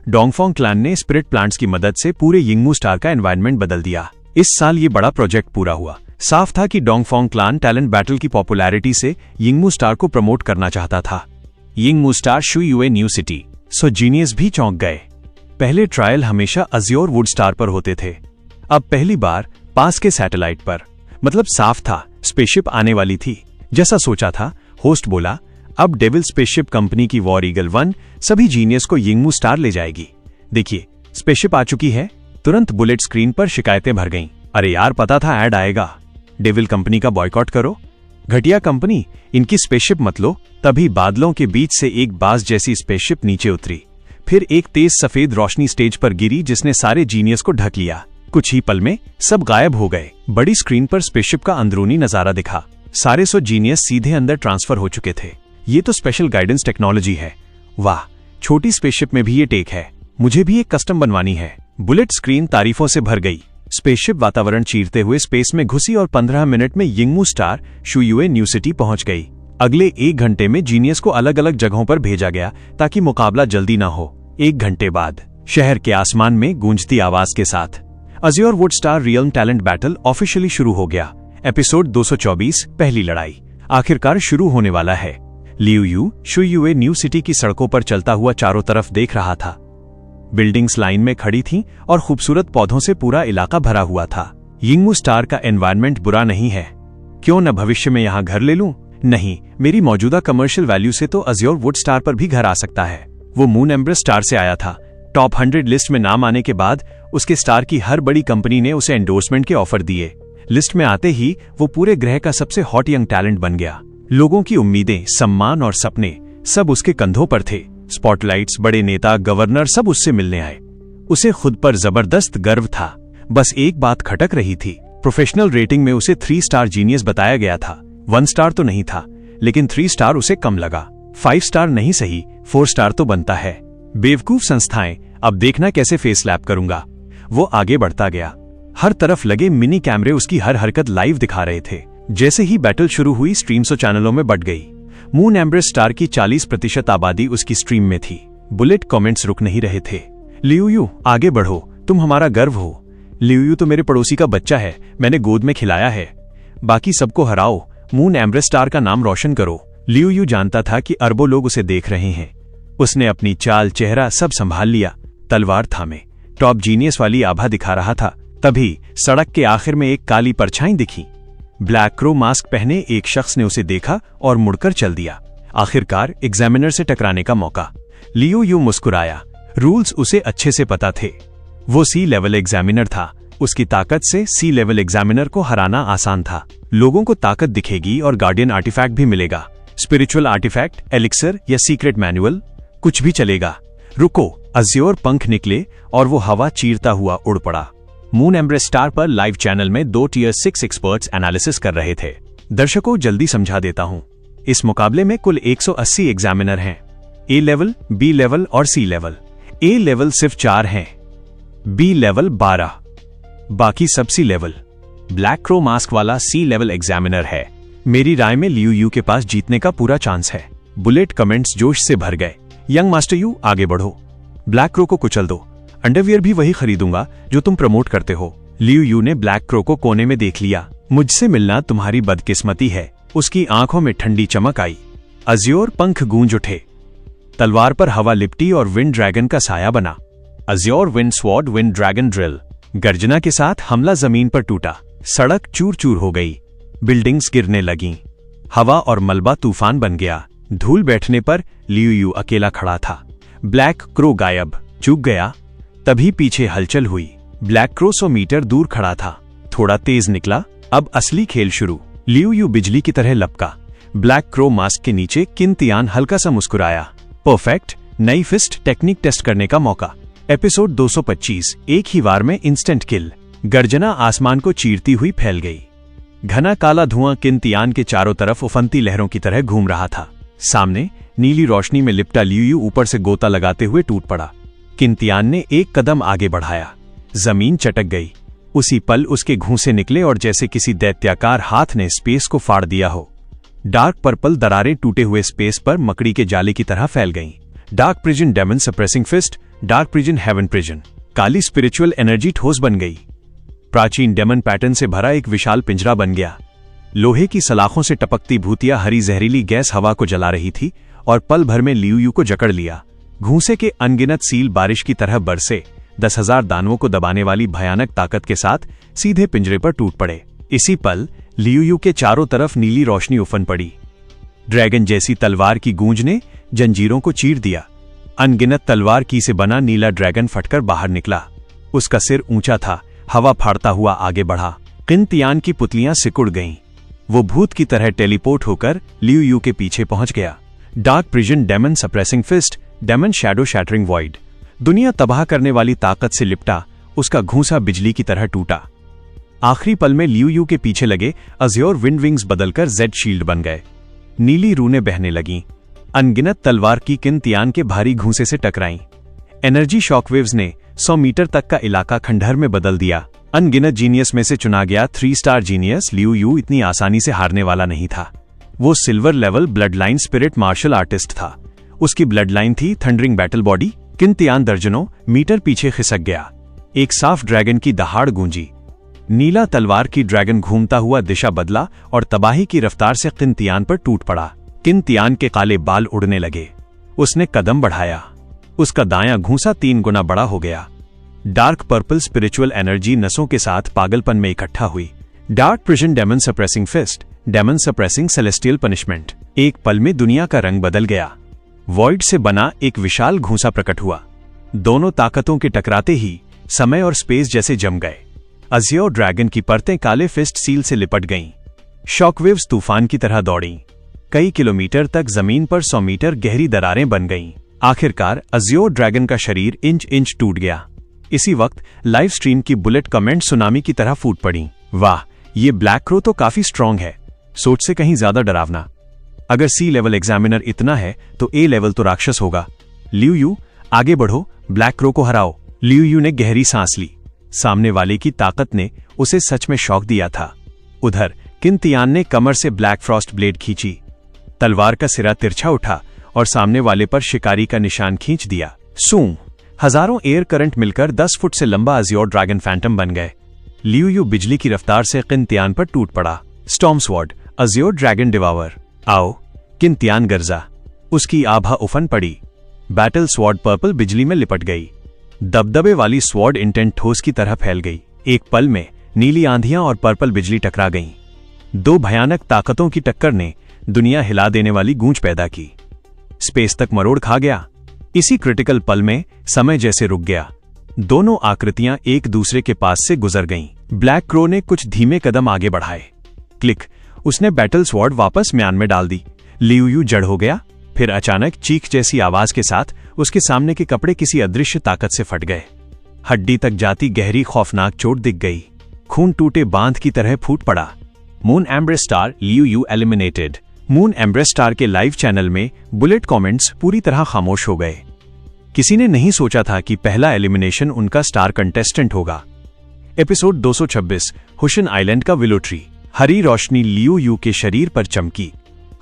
डोंगफोंग क्लैन ने स्पिरिट प्लांट्स की मदद से पूरे यिंगमू स्टार का एनवायरनमेंट बदल दिया। इस साल ये बड़ा प्रोजेक्ट पूरा हुआ। साफ था कि डोंगफोंग क्लैन टैलेंट बैटल की पॉपुलैरिटी से यिंगमू स्टार को प्रमोट करना चाहता था। यिंगमू स्टार शुयुए न्यू सिटी, सो जीनियस भी चौंक गए। पहले ट्रायल हमेशा अज्योर वुड स्टार पर होते थे, अब पहली बार पास के सैटेलाइट पर। मतलब साफ था, स्पेसशिप आने वाली थी। जैसा सोचा था, होस्ट बोला, अब डेविल स्पेसशिप कंपनी की वॉर ईगल 1 सभी जीनियस को यिंगमू स्टार ले जाएगी। देखिए, स्पेसशिप आ चुकी है। तुरंत बुलेट स्क्रीन पर शिकायतें भर गईं। अरे यार, पता था ऐड आएगा। डेविल कंपनी का बॉयकॉट करो। घटिया कंपनी, इनकी स्पेसशिप मत लो। तभी बादलों के बीच से एक बाज जैसी स्पेसशिप नीचे उतरी। फिर एक तेज सफेद रोशनी स्टेज पर गिरी जिसने सारे जीनियस को ढक लिया। कुछ ही पल में सब गायब हो गए। बड़ी स्क्रीन पर स्पेसशिप का अंदरूनी नजारा दिखा। सारे 100 जीनियस सीधे अंदर ट्रांसफर हो चुके थे। ये तो स्पेशल गाइडेंस टेक्नोलॉजी है। वाह, छोटी स्पेसशिप में भी ये टेक है। मुझे भी एक कस्टम बनवानी है। बुलेट स्क्रीन तारीफों से भर गई। स्पेसशिप वातावरण चीरते हुए स्पेस में घुसी और 15 मिनट में यिंगमू स्टार शुयुए न्यू सिटी पहुंच गई। अगले 1 घंटे में जीनियस को अलग अलग जगहों पर भेजा गया ताकि मुकाबला जल्दी ना हो। 1 घंटे बाद शहर के आसमान में गूंजती आवाज के साथ Azure would star realm talent battle officially शुरू हो गया। एपिसोड 224, पहली लड़ाई, आखिरकार शुरू होने वाला है। लियू यू शुयुए न्यू सिटी की सड़कों पर चलता हुआ चारों तरफ देख रहा था। बिल्डिंग्स लाइन में खड़ी थीं और खूबसूरत पौधों से पूरा इलाका भरा हुआ था। यिंगमू स्टार का एनवायरनमेंट बुरा नहीं है। क्यों न भविष्य में यहाँ घर ले लूं? नहीं, मेरी मौजूदा कमर्शियल वैल्यू से तो अज्योर वुड स्टार पर भी घर आ सकता है। वो मून एम्ब्रेस स्टार से आया था। टॉप 100 लिस्ट में नाम आने के बाद उसके स्टार की हर बड़ी कंपनी ने उसे एंडोर्समेंट के ऑफर दिए। लिस्ट में आते ही वो पूरे ग्रह का सबसे हॉट यंग टैलेंट बन गया। लोगों की उम्मीदें, सम्मान और सपने सब उसके कंधों पर थे। स्पॉटलाइट्स, बड़े नेता, गवर्नर सब उससे मिलने आए। उसे खुद पर जबरदस्त गर्व था। बस एक बात खटक रही थी। प्रोफेशनल रेटिंग में उसे 3 स्टार जीनियस बताया गया था। 1 स्टार तो नहीं था, लेकिन 3 स्टार उसे कम लगा। 5 स्टार नहीं सही, 4 स्टार तो बनता है। बेवकूफ संस्थाएं, अब देखना कैसे फेस लैप करूंगा। वो आगे बढ़ता गया। हर तरफ लगे मिनी कैमरे उसकी हर हरकत लाइव दिखा रहे थे। जैसे ही बैटल शुरू हुई, स्ट्रीम 100 चैनलों में बढ़ गई। मून एम्ब्रेस स्टार की 40% आबादी उसकी स्ट्रीम में थी। बुलेट कमेंट्स रुक नहीं रहे थे। लियू यू, आगे बढ़ो, तुम हमारा गर्व हो। लियू यू तो मेरे पड़ोसी का बच्चा है, मैंने गोद में खिलाया है। बाकी सबको हराओ, मून एम्ब्रेस स्टार का नाम रोशन करो। लियू यू जानता था कि अरबों लोग उसे देख रहे हैं। उसने अपनी चाल, चेहरा सब संभाल लिया। तलवार थामे टॉप जीनियस वाली आभा दिखा रहा था। तभी सड़क के आखिर में एक काली परछाई दिखी। ब्लैक क्रो मास्क पहने एक शख्स ने उसे देखा और मुड़कर चल दिया। आखिरकार एग्जामिनर से टकराने का मौका। लियू यू मुस्कुराया। रूल्स उसे अच्छे से पता थे। वो सी लेवल एग्जामिनर था। उसकी ताकत से सी लेवल एग्जामिनर को हराना आसान था। लोगों को ताकत दिखेगी और गार्डियन आर्टिफैक्ट भी मिलेगा। स्पिरिचुअल आर्टिफैक्ट, एलिक्सर या सीक्रेट मैनुअल, कुछ भी चलेगा। रुको, अज्योर पंख निकले और वो हवा चीरता हुआ उड़ पड़ा। मून एम्ब्रेस स्टार पर लाइव चैनल में 2 टियर 6 एक्सपर्ट्स एनालिसिस कर रहे थे। दर्शकों, जल्दी समझा देता हूं। इस मुकाबले में कुल 180 एग्जामिनर हैं। ए लेवल, बी लेवल और सी लेवल। ए लेवल सिर्फ 4 हैं, बी लेवल 12, बाकी सब सी लेवल। ब्लैक क्रो मास्क वाला सी लेवल एग्जामिनर है। मेरी राय में लियू यू के पास जीतने का पूरा चांस है। बुलेट कमेंट्स जोश से भर गए। यंग मास्टर यू, आगे बढ़ो, ब्लैक क्रो को कुचल दो। अंडरवियर भी वही खरीदूंगा जो तुम प्रमोट करते हो। लियू यू ने ब्लैक क्रो को कोने में देख लिया। मुझसे मिलना तुम्हारी बदकिस्मती है। उसकी आंखों में ठंडी चमक आई। अज्योर पंख गूंज उठे। तलवार पर हवा लिपटी और विंड ड्रैगन का साया बना। Azure wind sword, wind dragon drill. गर्जना के साथ हमला जमीन पर टूटा। सड़क चूर चूर हो गई। बिल्डिंग्स गिरने लगीं। हवा और मलबा तूफान बन गया। धूल बैठने पर लियू यू अकेला खड़ा था। ब्लैक क्रो गायब, चूक गया। तभी पीछे हलचल हुई। ब्लैक क्रो 100 मीटर दूर खड़ा था। थोड़ा तेज निकला। अब असली खेल शुरू। लियू यू बिजली की तरह लपका। ब्लैक क्रो मास्क के नीचे किंतियान हल्का सा मुस्कुराया। परफेक्ट, नई फिस्ट टेक्निक टेस्ट करने का मौका। एपिसोड 225, एक ही वार में इंस्टेंट किल। गर्जना आसमान को चीरती हुई फैल गई। घना काला धुआं किंतियान के चारों तरफ उफनती लहरों की तरह घूम रहा था। सामने नीली रोशनी में लिपटा लियू यू ऊपर से गोता लगाते हुए टूट पड़ा। किंतियान ने एक कदम आगे बढ़ाया। जमीन चटक गई। उसी पल उसके घूंसे निकले और जैसे किसी दैत्याकार हाथ ने स्पेस को फाड़ दिया हो। डार्क पर्पल दरारें टूटे हुए स्पेस पर मकड़ी के जाले की तरह फैल गईं। Dark prison demon suppressing fist, dark prison heaven prison. काली स्पिरिचुअल एनर्जी ठोस बन गई। प्राचीन डेमन पैटर्न से भरा एक विशाल पिंजरा बन गया। लोहे की सलाखों से टपकती भूतिया हरी जहरीली गैस हवा को जला रही थी और पल भर में लियू यू को जकड़ लिया। घूंसे के अनगिनत सील बारिश की तरह बरसे, 10,000 दानवों को दबाने वाली भयानक ताकत के साथ सीधे पिंजरे पर टूट पड़े। इसी पल लियू यू के चारों तरफ नीली रोशनी उफन पड़ी। ड्रैगन जैसी तलवार की गूंज ने जंजीरों को चीर दिया। अनगिनत तलवार की से बना नीला ड्रैगन फटकर बाहर निकला। उसका सिर ऊंचा था, हवा फाड़ता हुआ आगे बढ़ा। किंतियान की पुतलियां सिकुड़ गईं। वो भूत की तरह टेलीपोर्ट होकर लियू यू के पीछे पहुंच गया। Dark prison demon suppressing fist, demon shadow shattering void. दुनिया तबाह करने वाली ताकत से लिपटा उसका घूंसा बिजली की तरह टूटा। आखिरी पल में लियू यू के पीछे लगे अज़्योर विंड विंग्स बदलकर जेड शील्ड बन गए। नीली रूनें बहने लगीं। अनगिनत तलवार की किंतियान के भारी घूंसे से टकराईं। एनर्जी शॉकवेव्स ने 100 मीटर तक का इलाका खंडहर में बदल दिया। अनगिनत जीनियस में से चुना गया 3 स्टार जीनियस लियू यू इतनी आसानी से हारने वाला नहीं था। वो silver level blood line spirit martial artist था। उसकी ब्लड लाइन थी थंडरिंग बैटल बॉडी। किंतियान दर्जनों मीटर पीछे खिसक गया। एक साफ ड्रैगन की दहाड़ गूंजी। नीला तलवार की ड्रैगन घूमता हुआ दिशा बदला और तबाही की रफ्तार से किंतियान पर टूट पड़ा। किंतियान के काले बाल उड़ने लगे। उसने कदम बढ़ाया। उसका दायां घूंसा 3 गुना बड़ा हो गया। डार्क पर्पल स्पिरिचुअल एनर्जी नसों के साथ पागलपन में इकट्ठा हुई। Dark prison demon suppressing fist, demon suppressing celestial punishment. एक पल में दुनिया का रंग बदल गया। वॉइड से बना एक विशाल घूंसा प्रकट हुआ। दोनों ताकतों के टकराते ही समय और स्पेस जैसे जम गए। अज़्योर ड्रैगन की परतें काले फिस्ट सील से लिपट गईं। शॉकवेव्स तूफान की तरह दौड़ीं। कई किलोमीटर तक जमीन पर 100 मीटर गहरी दरारें बन गईं। आखिरकार अज़्योर ड्रैगन का शरीर इंच इंच टूट गया। इसी वक्त लाइव स्ट्रीम की बुलेट कमेंट सुनामी की तरह फूट पड़ी। वाह, ये ब्लैक क्रो तो काफी स्ट्रांग है, सोच से कहीं ज्यादा डरावना। अगर सी लेवल एग्जामिनर इतना है तो ए लेवल तो राक्षस होगा। लियू यू, आगे बढ़ो, ब्लैक क्रो को हराओ। लियू यू ने गहरी सांस ली। सामने वाले की ताकत ने उसे सच में शॉक दिया था। उधर किंतियान ने कमर से ब्लैक फ्रॉस्ट ब्लेड खींची। तलवार का सिरा तिरछा उठा और सामने वाले पर शिकारी का निशान खींच दिया। सूं, हजारों एयर करंट मिलकर 10 फुट से लंबा अज़्योर ड्रैगन फैंटम बन गए। लियू यू बिजली की रफ्तार से किंतियान पर टूट पड़ा। Storm sword, Azure dragon devour. आओ, किंतियान गर्जा। उसकी आभा उफन पड़ी। बैटल स्वॉर्ड पर्पल बिजली में लिपट गई। दबदबे वाली स्वॉर्ड इंटेंट ठोस की तरह फैल गई। एक पल में नीली आंधियां और पर्पल बिजली टकरा गईं। 2 भयानक ताकतों की टक्कर ने दुनिया हिला देने वाली गूंज पैदा की। स्पेस तक मरोड़ खा गया। इसी क्रिटिकल पल में समय जैसे रुक गया। दोनों आकृतियां एक दूसरे के पास से गुजर गईं। ब्लैक क्रो ने कुछ धीमे कदम आगे बढ़ाए। क्लिक, उसने बैटल स्वॉर्ड वापस म्यान में डाल दी। लियू यू जड़ हो गया। फिर अचानक चीख जैसी आवाज के साथ उसके सामने के कपड़े किसी अदृश्य ताकत से फट गए। हड्डी तक जाती गहरी खौफनाक चोट दिख गई। खून टूटे बांध की तरह फूट पड़ा। Moon embrace star, Liu you eliminated. Moon embrace star के लाइव चैनल में बुलेट कमेंट्स पूरी तरह खामोश हो गए। किसी ने नहीं सोचा था कि पहला एलिमिनेशन उनका स्टार कंटेस्टेंट होगा। एपिसोड 226, हुशन आइलैंड का willow tree. Hari Roshni Liu you के शरीर पर चमकी।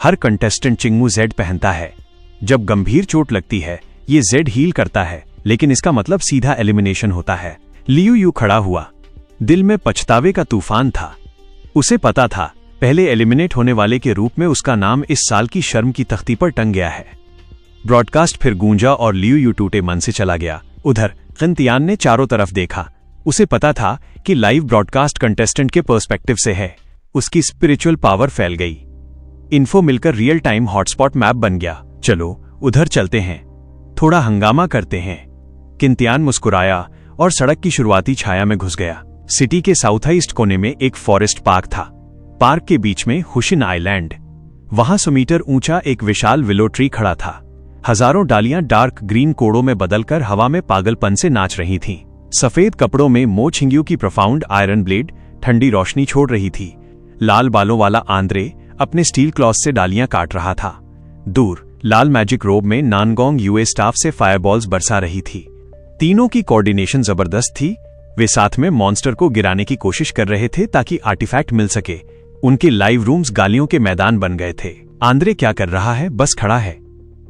हर कंटेस्टेंट चिंगमू जेड पहनता है। जब गंभीर चोट लगती है ये जेड हील करता है, लेकिन इसका मतलब सीधा एलिमिनेशन होता है। लियू यू खड़ा हुआ। दिल में पछतावे का तूफान था। उसे पता था पहले एलिमिनेट होने वाले के रूप में उसका नाम इस साल की शर्म की तख्ती पर टंग गया है। ब्रॉडकास्ट फिर गूंजा और लियू यू टूटे मन से चला गया। उधर किंतियान ने चारों तरफ देखा। उसे पता था कि लाइव ब्रॉडकास्ट कंटेस्टेंट के पर्सपेक्टिव से है। उसकी स्पिरिचुअल पावर फैल गई। इन्फो मिलकर रियल टाइम हॉटस्पॉट मैप बन गया। चलो उधर चलते हैं, थोड़ा हंगामा करते हैं। किंतियान मुस्कुराया और सड़क की शुरुआती छाया में घुस गया। सिटी के साउथ ईस्ट कोने में एक फॉरेस्ट पार्क था। पार्क के बीच में हुशिन आइलैंड। वहां 100 मीटर ऊंचा एक विशाल विलो ट्री खड़ा था। हजारों डालियां डार्क ग्रीन कोड़ों में बदलकर हवा में पागलपन से नाच रही थीं। सफेद कपड़ों में मो छिंगियों की प्रोफाउंड आयरन ब्लेड ठंडी रोशनी छोड़ रही थी। लाल बालों वाला आंद्रे अपने स्टील क्लॉथ से डालियां काट रहा था। दूर लाल मैजिक रोब में नानगोंग यूए स्टाफ से फायरबॉल्स बरसा रही थी। तीनों की कोऑर्डिनेशन जबरदस्त थी। वे साथ में मॉन्स्टर को गिराने की कोशिश कर रहे थे ताकि आर्टिफैक्ट मिल सके। उनके लाइव रूम्स गालियों के मैदान बन गए थे। आंद्रे क्या कर रहा है? बस खड़ा है।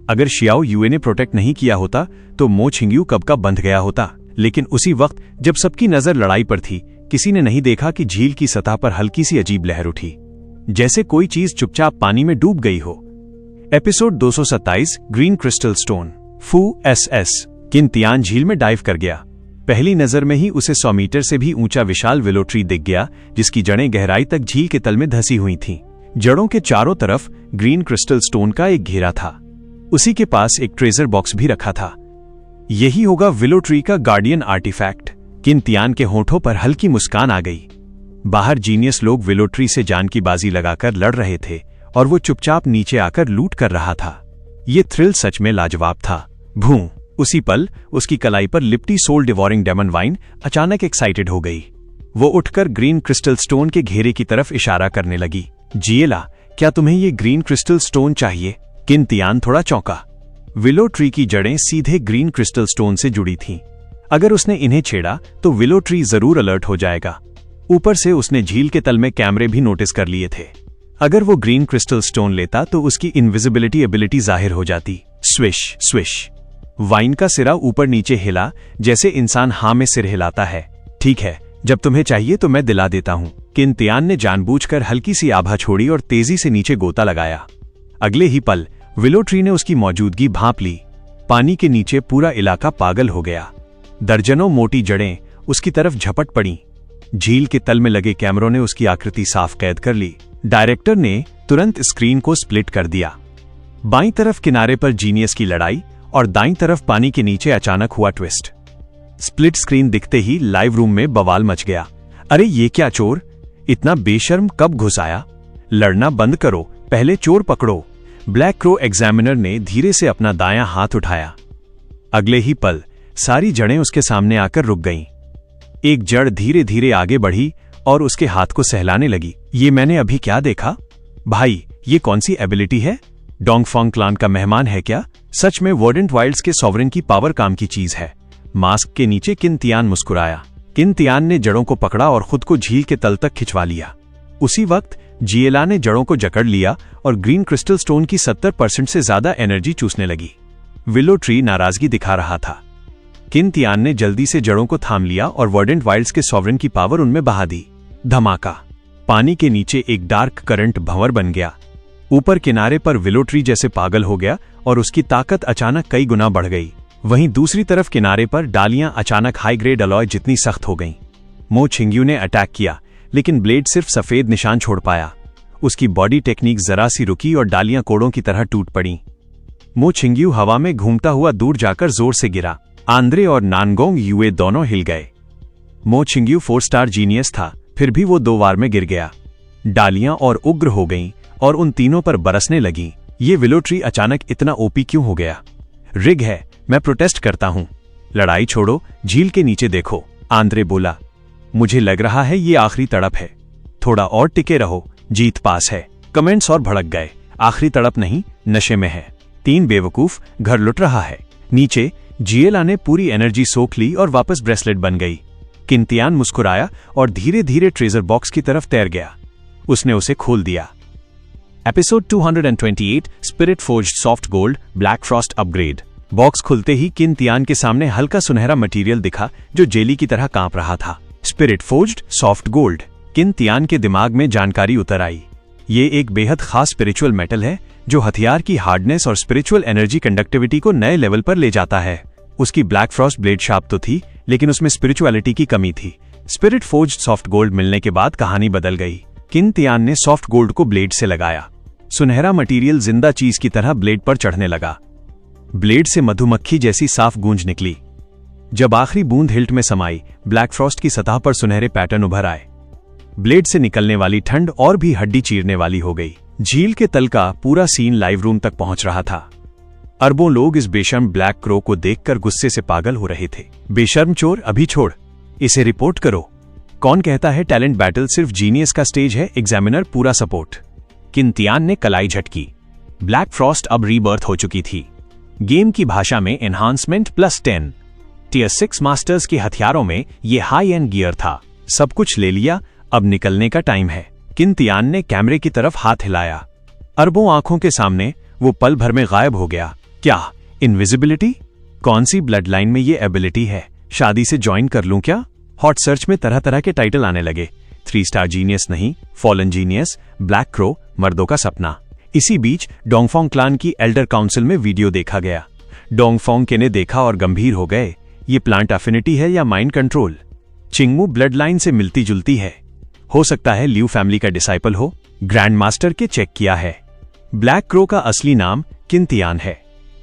अगर शियाओ युए ने प्रोटेक्ट नहीं किया होता तो मो छिंगयू कब का बंध गया होता। लेकिन उसी वक्त जब सबकी नजर लड़ाई पर थी, किसी ने नहीं देखा कि झील की सतह पर हल्की सी अजीब लहर उठी, जैसे कोई चीज चुपचाप पानी में डूब गई हो। Episode 227 green crystal stone. फू एसएस किन तियान झील में डाइव कर गया। पहली नजर में ही उसे 100 मीटर से भी ऊंचा विशाल विलो ट्री दिख गया, जिसकी जड़ें गहराई तक झील के तल में धसी हुई थीं। जड़ों के चारों तरफ ग्रीन क्रिस्टल स्टोन का एक घेरा था। उसी के पास एक ट्रेजर बॉक्स भी रखा था। यही होगा विलो ट्री का गार्डियन आर्टिफैक्ट। किन तियान के होठों पर हल्की मुस्कान आ गई। बाहर जीनियस लोग विलो ट्री से जान की बाजी लगाकर लड़ रहे थे और वो चुपचाप नीचे आकर लूट कर रहा था। ये थ्रिल सच में लाजवाब था। भूं, उसी पल उसकी कलाई पर लिपटी सोल डिवोरिंग डेमन वाइन अचानक एक्साइटेड हो गई। वो उठकर ग्रीन क्रिस्टल स्टोन के घेरे की तरफ इशारा करने लगी। जिएला, क्या तुम्हें ये ग्रीन क्रिस्टल स्टोन चाहिए? किन तियान थोड़ा चौंका। विलो ट्री की जड़ें सीधे ग्रीन क्रिस्टल स्टोन से जुड़ी थीं। अगर उसने इन्हें छेड़ा तो विलो ट्री जरूर अलर्ट हो जाएगा। ऊपर से उसने झील के तल में कैमरे भी नोटिस कर लिए थे। अगर वो ग्रीन क्रिस्टल स्टोन लेता तो उसकी इनविजिबिलिटी एबिलिटी जाहिर हो जाती। स्विश स्विश, वाइन का सिरा ऊपर नीचे हिला, जैसे इंसान हाँ में सिर हिलाता है। ठीक है, जब तुम्हें चाहिए तो मैं दिला देता हूं। किन तियान ने जानबूझकर हल्की सी आभा छोड़ी और तेजी से नीचे गोता लगाया। अगले ही पल विलो ट्री ने उसकी मौजूदगी भांप ली। पानी के नीचे पूरा इलाका पागल हो गया। दर्जनों मोटी जड़ें उसकी तरफ झपट पड़ी। झील के तल में लगे कैमरों ने उसकी आकृति साफ कैद कर ली। डायरेक्टर ने तुरंत स्क्रीन को स्प्लिट कर दिया। बाईं तरफ किनारे पर जीनियस की लड़ाई और दाईं तरफ पानी के नीचे अचानक हुआ ट्विस्ट। स्प्लिट स्क्रीन दिखते ही लाइव रूम में बवाल मच गया। अरे ये क्या चोर, इतना बेशर्म कब घुस आया? लड़ना बंद करो, पहले चोर पकड़ो। ब्लैक क्रो एग्जामिनर ने धीरे से अपना दायां हाथ उठाया। अगले ही पल सारी जड़ें उसके सामने आकर रुक गईं। एक जड़ धीरे धीरे आगे बढ़ी और उसके हाथ को सहलाने लगी। ये मैंने अभी क्या देखा? भाई, ये कौन सी एबिलिटी है? डोंगफोंग क्लान का मेहमान है क्या? सच में वर्डेंट वाइल्ड्स के सॉवरेन की पावर काम की चीज है। मास्क के नीचे किन तियान मुस्कुराया। किन तियान ने जड़ों को पकड़ा और खुद को झील के तल तक खिंचवा लिया। उसी वक्त जिएला ने जड़ों को जकड़ लिया और ग्रीन क्रिस्टल स्टोन की 70% से ज्यादा एनर्जी चूसने लगी। विलो ट्री नाराजगी दिखा रहा था। किन तियान ने जल्दी से जड़ों को थाम लिया और वर्डेंट वाइल्ड्स के सॉवरेन की पावर उनमें बहा दी। धमाका, पानी के नीचे एक डार्क करंट भंवर बन गया। ऊपर किनारे पर विलो ट्री जैसे पागल हो गया और उसकी ताकत अचानक कई गुना बढ़ गई। वहीं दूसरी तरफ किनारे पर डालियां अचानक हाई ग्रेड अलॉय जितनी सख्त हो गईं। मो छिंगयू ने अटैक किया, लेकिन ब्लेड सिर्फ सफेद निशान छोड़ पाया। उसकी बॉडी टेक्निक जरा सी रुकी और डालियां कोड़ों की तरह टूट पड़ी। मो छिंगयू हवा में घूमता हुआ दूर जाकर जोर से गिरा। आंद्रे और नानगोंग युए दोनों हिल गए। मो छिंगयू 4 स्टार जीनियस था, फिर भी वो 2 बार में गिर गया। डालियां और उग्र हो गईं और उन तीनों पर बरसने लगी। ये विलो ट्री अचानक इतना ओपी क्यों हो गया? रिग है, मैं प्रोटेस्ट करता हूं। लड़ाई छोड़ो, झील के नीचे देखो, आंद्रे बोला। मुझे लग रहा है ये आखिरी तड़प है। थोड़ा और टिके रहो, जीत पास है। कमेंट्स और भड़क गए। आखिरी तड़प नहीं, नशे में है। 3 बेवकूफ, घर लुट रहा है। नीचे जिएला ने पूरी एनर्जी सोख ली और वापस ब्रेसलेट बन गई। किन तियान मुस्कुराया और धीरे धीरे ट्रेजर बॉक्स की तरफ तैर गया। उसने उसे खोल दिया। Episode 228 spirit forged soft gold black Frost upgrade. Box खुलते ही किन तियान के सामने हल्का सुनहरा मटेरियल दिखा जो जेली की तरह कांप रहा था। Spirit forged soft gold. किन तियान के दिमाग में जानकारी उतर आई। ये एक बेहद खास स्पिरिचुअल मेटल है जो हथियार की हार्डनेस और स्पिरिचुअल एनर्जी कंडक्टिविटी को नए लेवल पर ले जाता है। उसकी ब्लैक फ्रॉस्ट ब्लेड शार्प तो थी, लेकिन उसमें स्पिरिचुअलिटी की कमी थी। स्पिरिट फोर्ज्ड सॉफ्ट गोल्ड मिलने के बाद कहानी बदल गई। किन तियान ने सॉफ्ट गोल्ड को ब्लेड से लगाया। सुनहरा मटेरियल जिंदा चीज की तरह ब्लेड पर चढ़ने लगा। ब्लेड से मधुमक्खी जैसी साफ गूंज निकली। जब आखिरी बूंद हिल्ट में समाई, ब्लैक फ्रॉस्ट की सतह पर सुनहरे पैटर्न उभर आए। ब्लेड से निकलने वाली ठंड और भी हड्डी चीरने वाली हो गई। झील के तल का पूरा सीन लाइव रूम तक पहुंच रहा था। अरबों लोग इस बेशर्म ब्लैक क्रो को देखकर गुस्से से पागल हो रहे थे। बेशर्म चोर, अभी छोड़, इसे रिपोर्ट करो। कौन कहता है टैलेंट बैटल सिर्फ जीनियस का स्टेज है? एग्जामिनर पूरा सपोर्ट। किन तियान ने कलाई झटकी। ब्लैक फ्रॉस्ट अब रीबर्थ हो चुकी थी। गेम की भाषा में एनहांसमेंट +10। टियर 6 मास्टर्स के हथियारों में ये हाई एंड गियर था। सब कुछ ले लिया, अब निकलने का टाइम है। किन तियान ने कैमरे की तरफ हाथ हिलाया। अरबों आंखों के सामने वो पल भर में गायब हो गया। क्या इनविजिबिलिटी? कौन सी ब्लड लाइन में ये एबिलिटी है? शादी से ज्वाइन कर लूं क्या? हॉट सर्च में तरह तरह के टाइटल आने लगे। 3 स्टार जीनियस नहीं, फॉलन जीनियस, ब्लैक क्रो, मर्दों का सपना। इसी बीच डोंगफोंग क्लान की एल्डर काउंसिल में वीडियो देखा गया। डोंगफोंग के ने देखा और गंभीर हो गए। ये प्लांट एफिनिटी है या माइंड कंट्रोल? चिंगमू ब्लड लाइन से मिलती जुलती है। हो सकता है लियू फैमिली का डिसाइपल हो। ग्रैंड मास्टर के चेक किया है। ब्लैक क्रो का असली नाम किन तियान है।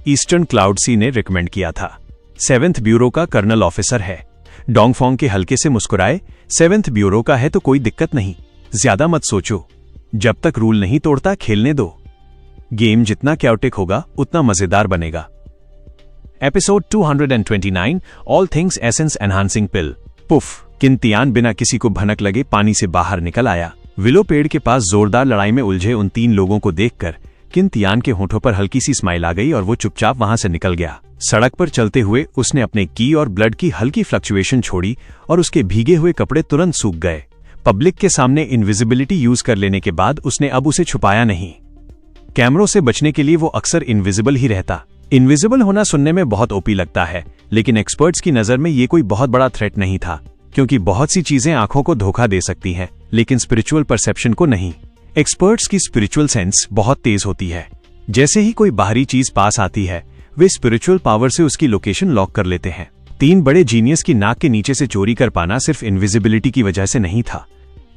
ईस्टर्न क्लाउड सी ने रिकमेंड किया था। 7th ब्यूरो का कर्नल ऑफिसर है। डोंगफोंग के हल्के से मुस्कुराए। 7th ब्यूरो का है तो कोई दिक्कत नहीं, ज्यादा मत सोचो। जब तक रूल नहीं तोड़ता खेलने दो। गेम जितना क्याउटिक होगा उतना मजेदार बनेगा। Episode 229 all things essence enhancing pill. पुफ, किन तियान बिना किसी को भनक लगे पानी से बाहर निकल आया। विलो पेड़ के पास जोरदार लड़ाई में उलझे उन 3 लोगों को देखकर किन तियान के होठों पर हल्की सी स्माइल आ गई और वो चुपचाप वहां से निकल गया। सड़क पर चलते हुए उसने अपने की और ब्लड की हल्की फ्लक्चुएशन छोड़ी और उसके भीगे हुए कपड़े तुरंत सूख गए। पब्लिक के सामने इनविजिबिलिटी यूज कर लेने के बाद उसने अब उसे छुपाया नहीं। कैमरों से बचने के लिए वो अक्सर इनविजिबल ही रहता। इनविजिबल होना सुनने में बहुत ओपी लगता है, लेकिन एक्सपर्ट्स की नजर में ये कोई बहुत बड़ा थ्रेट नहीं था, क्योंकि बहुत सी चीजें आंखों को धोखा दे सकती हैं, लेकिन स्पिरिचुअल परसेप्शन को नहीं। एक्सपर्ट्स की स्पिरिचुअल सेंस बहुत तेज होती है। जैसे ही कोई बाहरी चीज पास आती है, वे स्पिरिचुअल पावर से उसकी लोकेशन लॉक कर लेते हैं। 3 बड़े जीनियस की नाक के नीचे से चोरी कर पाना सिर्फ इनविजिबिलिटी की वजह से नहीं था।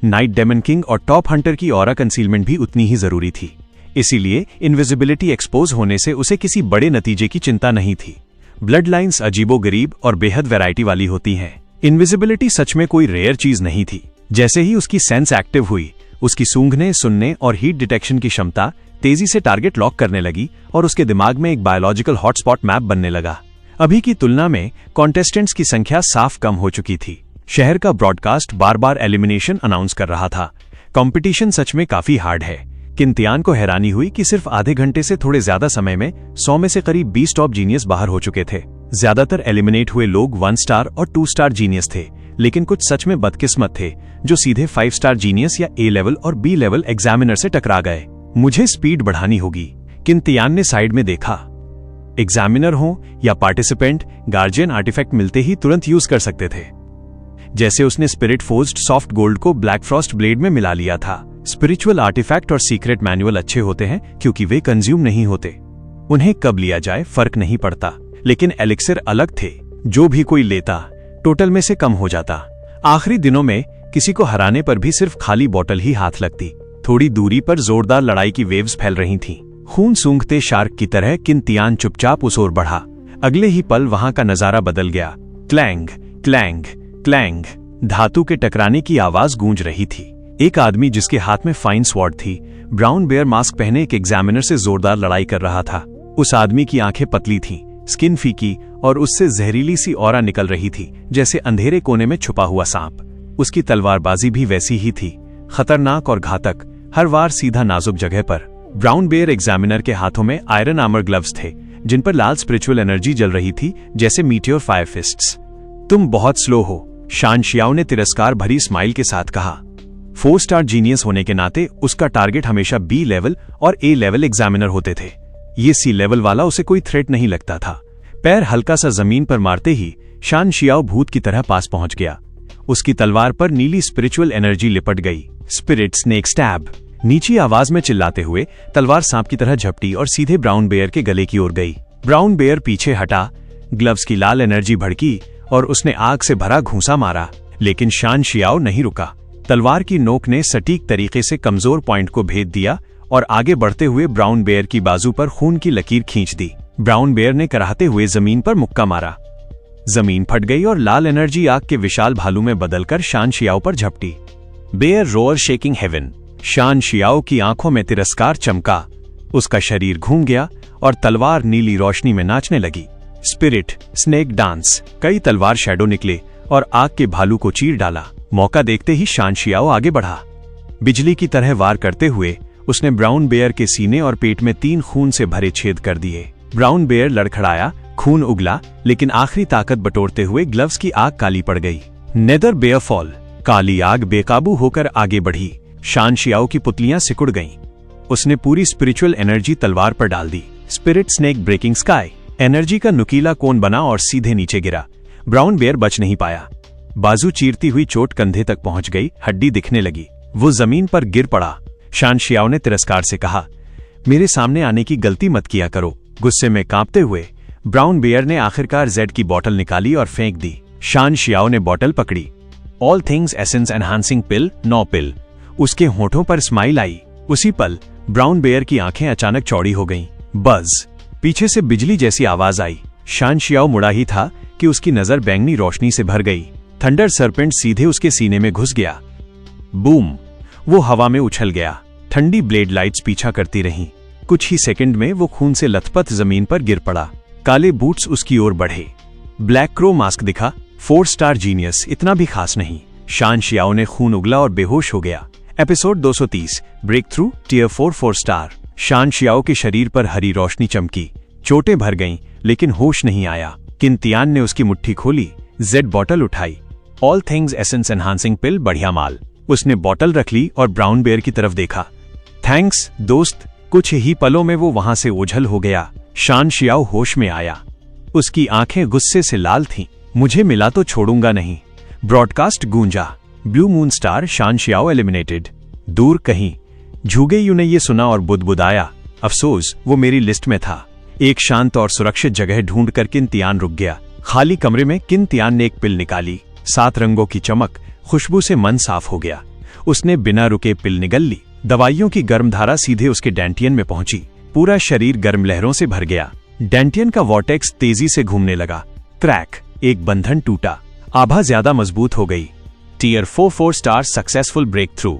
नाइट डेमन किंग और टॉप हंटर की ऑरा कंसीलमेंट भी उतनी ही जरूरी थी। इसीलिए इनविजिबिलिटी एक्सपोज होने से उसे किसी बड़े नतीजे की चिंता नहीं थी। ब्लड लाइन्स अजीबोगरीब और बेहद वैरायटी वाली होती हैं। इनविजिबिलिटी सच में कोई रेयर चीज नहीं थी। जैसे ही उसकी सेंस एक्टिव हुई, उसकी सूंघने, सुनने और हीट डिटेक्शन की क्षमता तेजी से टारगेट लॉक करने लगी और उसके दिमाग में एक बायोलॉजिकल हॉटस्पॉट मैप बनने लगा। अभी की तुलना में कॉन्टेस्टेंट्स की संख्या साफ कम हो चुकी थी। शहर का ब्रॉडकास्ट बार बार एलिमिनेशन अनाउंस कर रहा था। कंपटीशन सच में काफी हार्ड है। किन तियान को हैरानी हुई कि सिर्फ आधे घंटे से थोड़े ज्यादा समय में 100 में से करीब 20 टॉप जीनियस बाहर हो चुके थे। ज्यादातर एलिमिनेट हुए लोग 1 स्टार और 2 स्टार जीनियस थे, लेकिन कुछ सच में बदकिस्मत थे जो सीधे 5 स्टार जीनियस या A लेवल और B लेवल एग्जामिनर से टकरा गए। मुझे स्पीड बढ़ानी होगी, किन तियान ने साइड में देखा। एग्जामिनर हो या पार्टिसिपेंट, गार्जियन आर्टिफैक्ट मिलते ही तुरंत यूज कर सकते थे। जैसे उसने स्पिरिट फोर्स्ड सॉफ्ट गोल्ड को ब्लैक फ्रॉस्ट ब्लेड में मिला लिया था। स्पिरिचुअल आर्टिफैक्ट और सीक्रेट मैनुअल अच्छे होते हैं क्योंकि वे कंज्यूम नहीं होते। उन्हें कब लिया जाए फर्क नहीं पड़ता, लेकिन एलिक्सिर अलग थे। जो भी कोई लेता टोटल में से कम हो जाता। आखिरी दिनों में किसी को हराने पर भी सिर्फ खाली बोतल ही हाथ लगती। थोड़ी दूरी पर जोरदार लड़ाई की वेव्स फैल रही थीं। खून सूंघते शार्क की तरह किन तियान चुपचाप उस ओर बढ़ा। अगले ही पल वहां का नजारा बदल गया। क्लैंग क्लैंग क्लैंग, धातु के टकराने की आवाज गूंज रही थी। एक आदमी जिसके हाथ में फाइन स्वॉर्ड थी, ब्राउन बेयर मास्क पहने एक एग्जामिनर से जोरदार लड़ाई कर रहा था। उस आदमी की आंखें पतली थीं, स्किन फीकी और उससे जहरीली सी ऑरा निकल रही थी, जैसे अंधेरे कोने में छुपा हुआ सांप। उसकी तलवारबाजी भी वैसी ही थी, खतरनाक और घातक, हर वार सीधा नाजुक जगह पर। ब्राउन बेयर एग्जामिनर के हाथों में आयरन आर्मर ग्लव्स थे, जिन पर लाल स्पिरिचुअल एनर्जी जल रही थी, जैसे मीटियोर फायर फिस्ट्स। तुम बहुत स्लो हो, शान शियाओ ने तिरस्कार भरी स्माइल के साथ कहा। 4 स्टार जीनियस होने के नाते उसका टारगेट हमेशा B लेवल और A लेवल एग्जामिनर होते थे। ये C लेवल वाला उसे कोई थ्रेट नहीं लगता था। पैर हल्का सा जमीन पर मारते ही शान शियाओ भूत की तरह पास पहुंच गया। उसकी तलवार पर नीली स्पिरिचुअल एनर्जी लिपट गई। स्पिरिट स्नेक स्टैब, नीची आवाज में चिल्लाते हुए तलवार सांप की तरह झपटी और सीधे ब्राउन बेयर के गले की ओर गई। ब्राउन बेयर पीछे हटा, ग्लव्स की लाल एनर्जी भड़की और उसने आग से भरा घूंसा मारा, लेकिन शान शियाओ नहीं रुका। तलवार की नोक ने सटीक तरीके से कमजोर पॉइंट को भेद दिया और आगे बढ़ते हुए ब्राउन बेयर की बाजू पर खून की लकीर खींच दी। ब्राउन बेयर ने कराहते हुए जमीन पर मुक्का मारा। जमीन फट गई और लाल एनर्जी आग के विशाल भालू में बदलकर शान शियाओ पर झपटी। Bear roar shaking heaven. Shan Xiao की आंखों में तिरस्कार चमका। उसका शरीर घूम गया और तलवार नीली रोशनी में नाचने लगी। Spirit snake dance. कई तलवार शैडो निकले और आग के भालू को चीर डाला। मौका देखते ही शान शियाओ आगे बढ़ा। बिजली की तरह वार करते हुए उसने ब्राउन बेयर के सीने और पेट में 3 खून से भरे छेद कर दिए। ब्राउन बेयर लड़खड़ाया, खून उगला, लेकिन आखिरी ताकत बटोरते हुए ग्लव्स की आग काली पड़ गई। Nether bear fall. काली आग बेकाबू होकर आगे बढ़ी। शान शियाओ की पुतलियां सिकुड़ गईं। उसने पूरी स्पिरिचुअल एनर्जी तलवार पर डाल दी। Spirit snake breaking sky. Energy का नुकीला कोन बना और सीधे नीचे गिरा। ब्राउन बेयर बच नहीं पाया। बाजू चीरती हुई चोट कंधे तक पहुंच गई, हड्डी दिखने लगी। वो जमीन पर गिर पड़ा। शान शियाओ ने तिरस्कार से कहा, मेरे सामने आने की गलती मत किया करो। गुस्से में कांपते हुए ब्राउन बेयर ने आखिरकार जेड की बोतल निकाली और फेंक दी। शान शियाओ ने बोतल पकड़ी। ऑल थिंग्स एसेंस एनहांसिंग पिल, 9 पिल। उसके होठों पर स्माइल आई। उसी पल ब्राउन बेयर की आंखें अचानक चौड़ी हो गईं। बज। पीछे से बिजली जैसी आवाज आई। शान शियाओ मुड़ा ही था कि उसकी नजर बैंगनी रोशनी से भर गई। थंडर सरपेंट सीधे उसके सीने में घुस गया। बूम। वो हवा में उछल गया। ठंडी ब्लेड लाइट्स पीछा करती रहीं। कुछ ही सेकंड में वो खून से लथपथ जमीन पर गिर पड़ा। काले बूट्स उसकी ओर बढ़े। ब्लैक क्रो मास्क दिखा। 4 स्टार जीनियस, इतना भी खास नहीं। शान शियाओ ने खून उगला और बेहोश हो गया। Episode 230, break through, tier 4 star. Shan Xiao के शरीर पर हरी रोशनी चमकी। चोटें भर गईं, लेकिन होश नहीं आया। किन तियान ने उसकी मुट्ठी खोली। जेड बॉटल उठाई। ऑल थिंग्स एसेंस एनहांसिंग पिल, बढ़िया माल। उसने बॉटल रख ली और ब्राउन बेयर की तरफ देखा। थैंक्स दोस्त। कुछ ही पलों में वो वहां से ओझल हो गया। शान शियाओ होश में आया। उसकी आंखें गुस्से से लाल थीं। मुझे मिला तो छोड़ूंगा नहीं। ब्रॉडकास्ट गूंजा। Blue moon star, Shan Xiao eliminated. दूर कहीं झुगे यू ने ये सुना और बुदबुदाया, अफसोस वो मेरी लिस्ट में था। एक शांत और सुरक्षित जगह ढूंढकर किन तियान रुक गया। खाली कमरे में किन तियान ने एक पिल निकाली। 7 रंगों की चमक, खुशबू से मन साफ हो गया। उसने बिना रुके पिल निगल ली। दवाइयों की गर्म धारा सीधे उसके डेंटियन में पहुंची। पूरा शरीर गर्म लहरों से भर गया। डेंटियन का वॉर्टेक्स तेजी से घूमने लगा। क्रैक। एक बंधन टूटा। आभा ज्यादा मजबूत हो गई। Tier 4 star successful break through.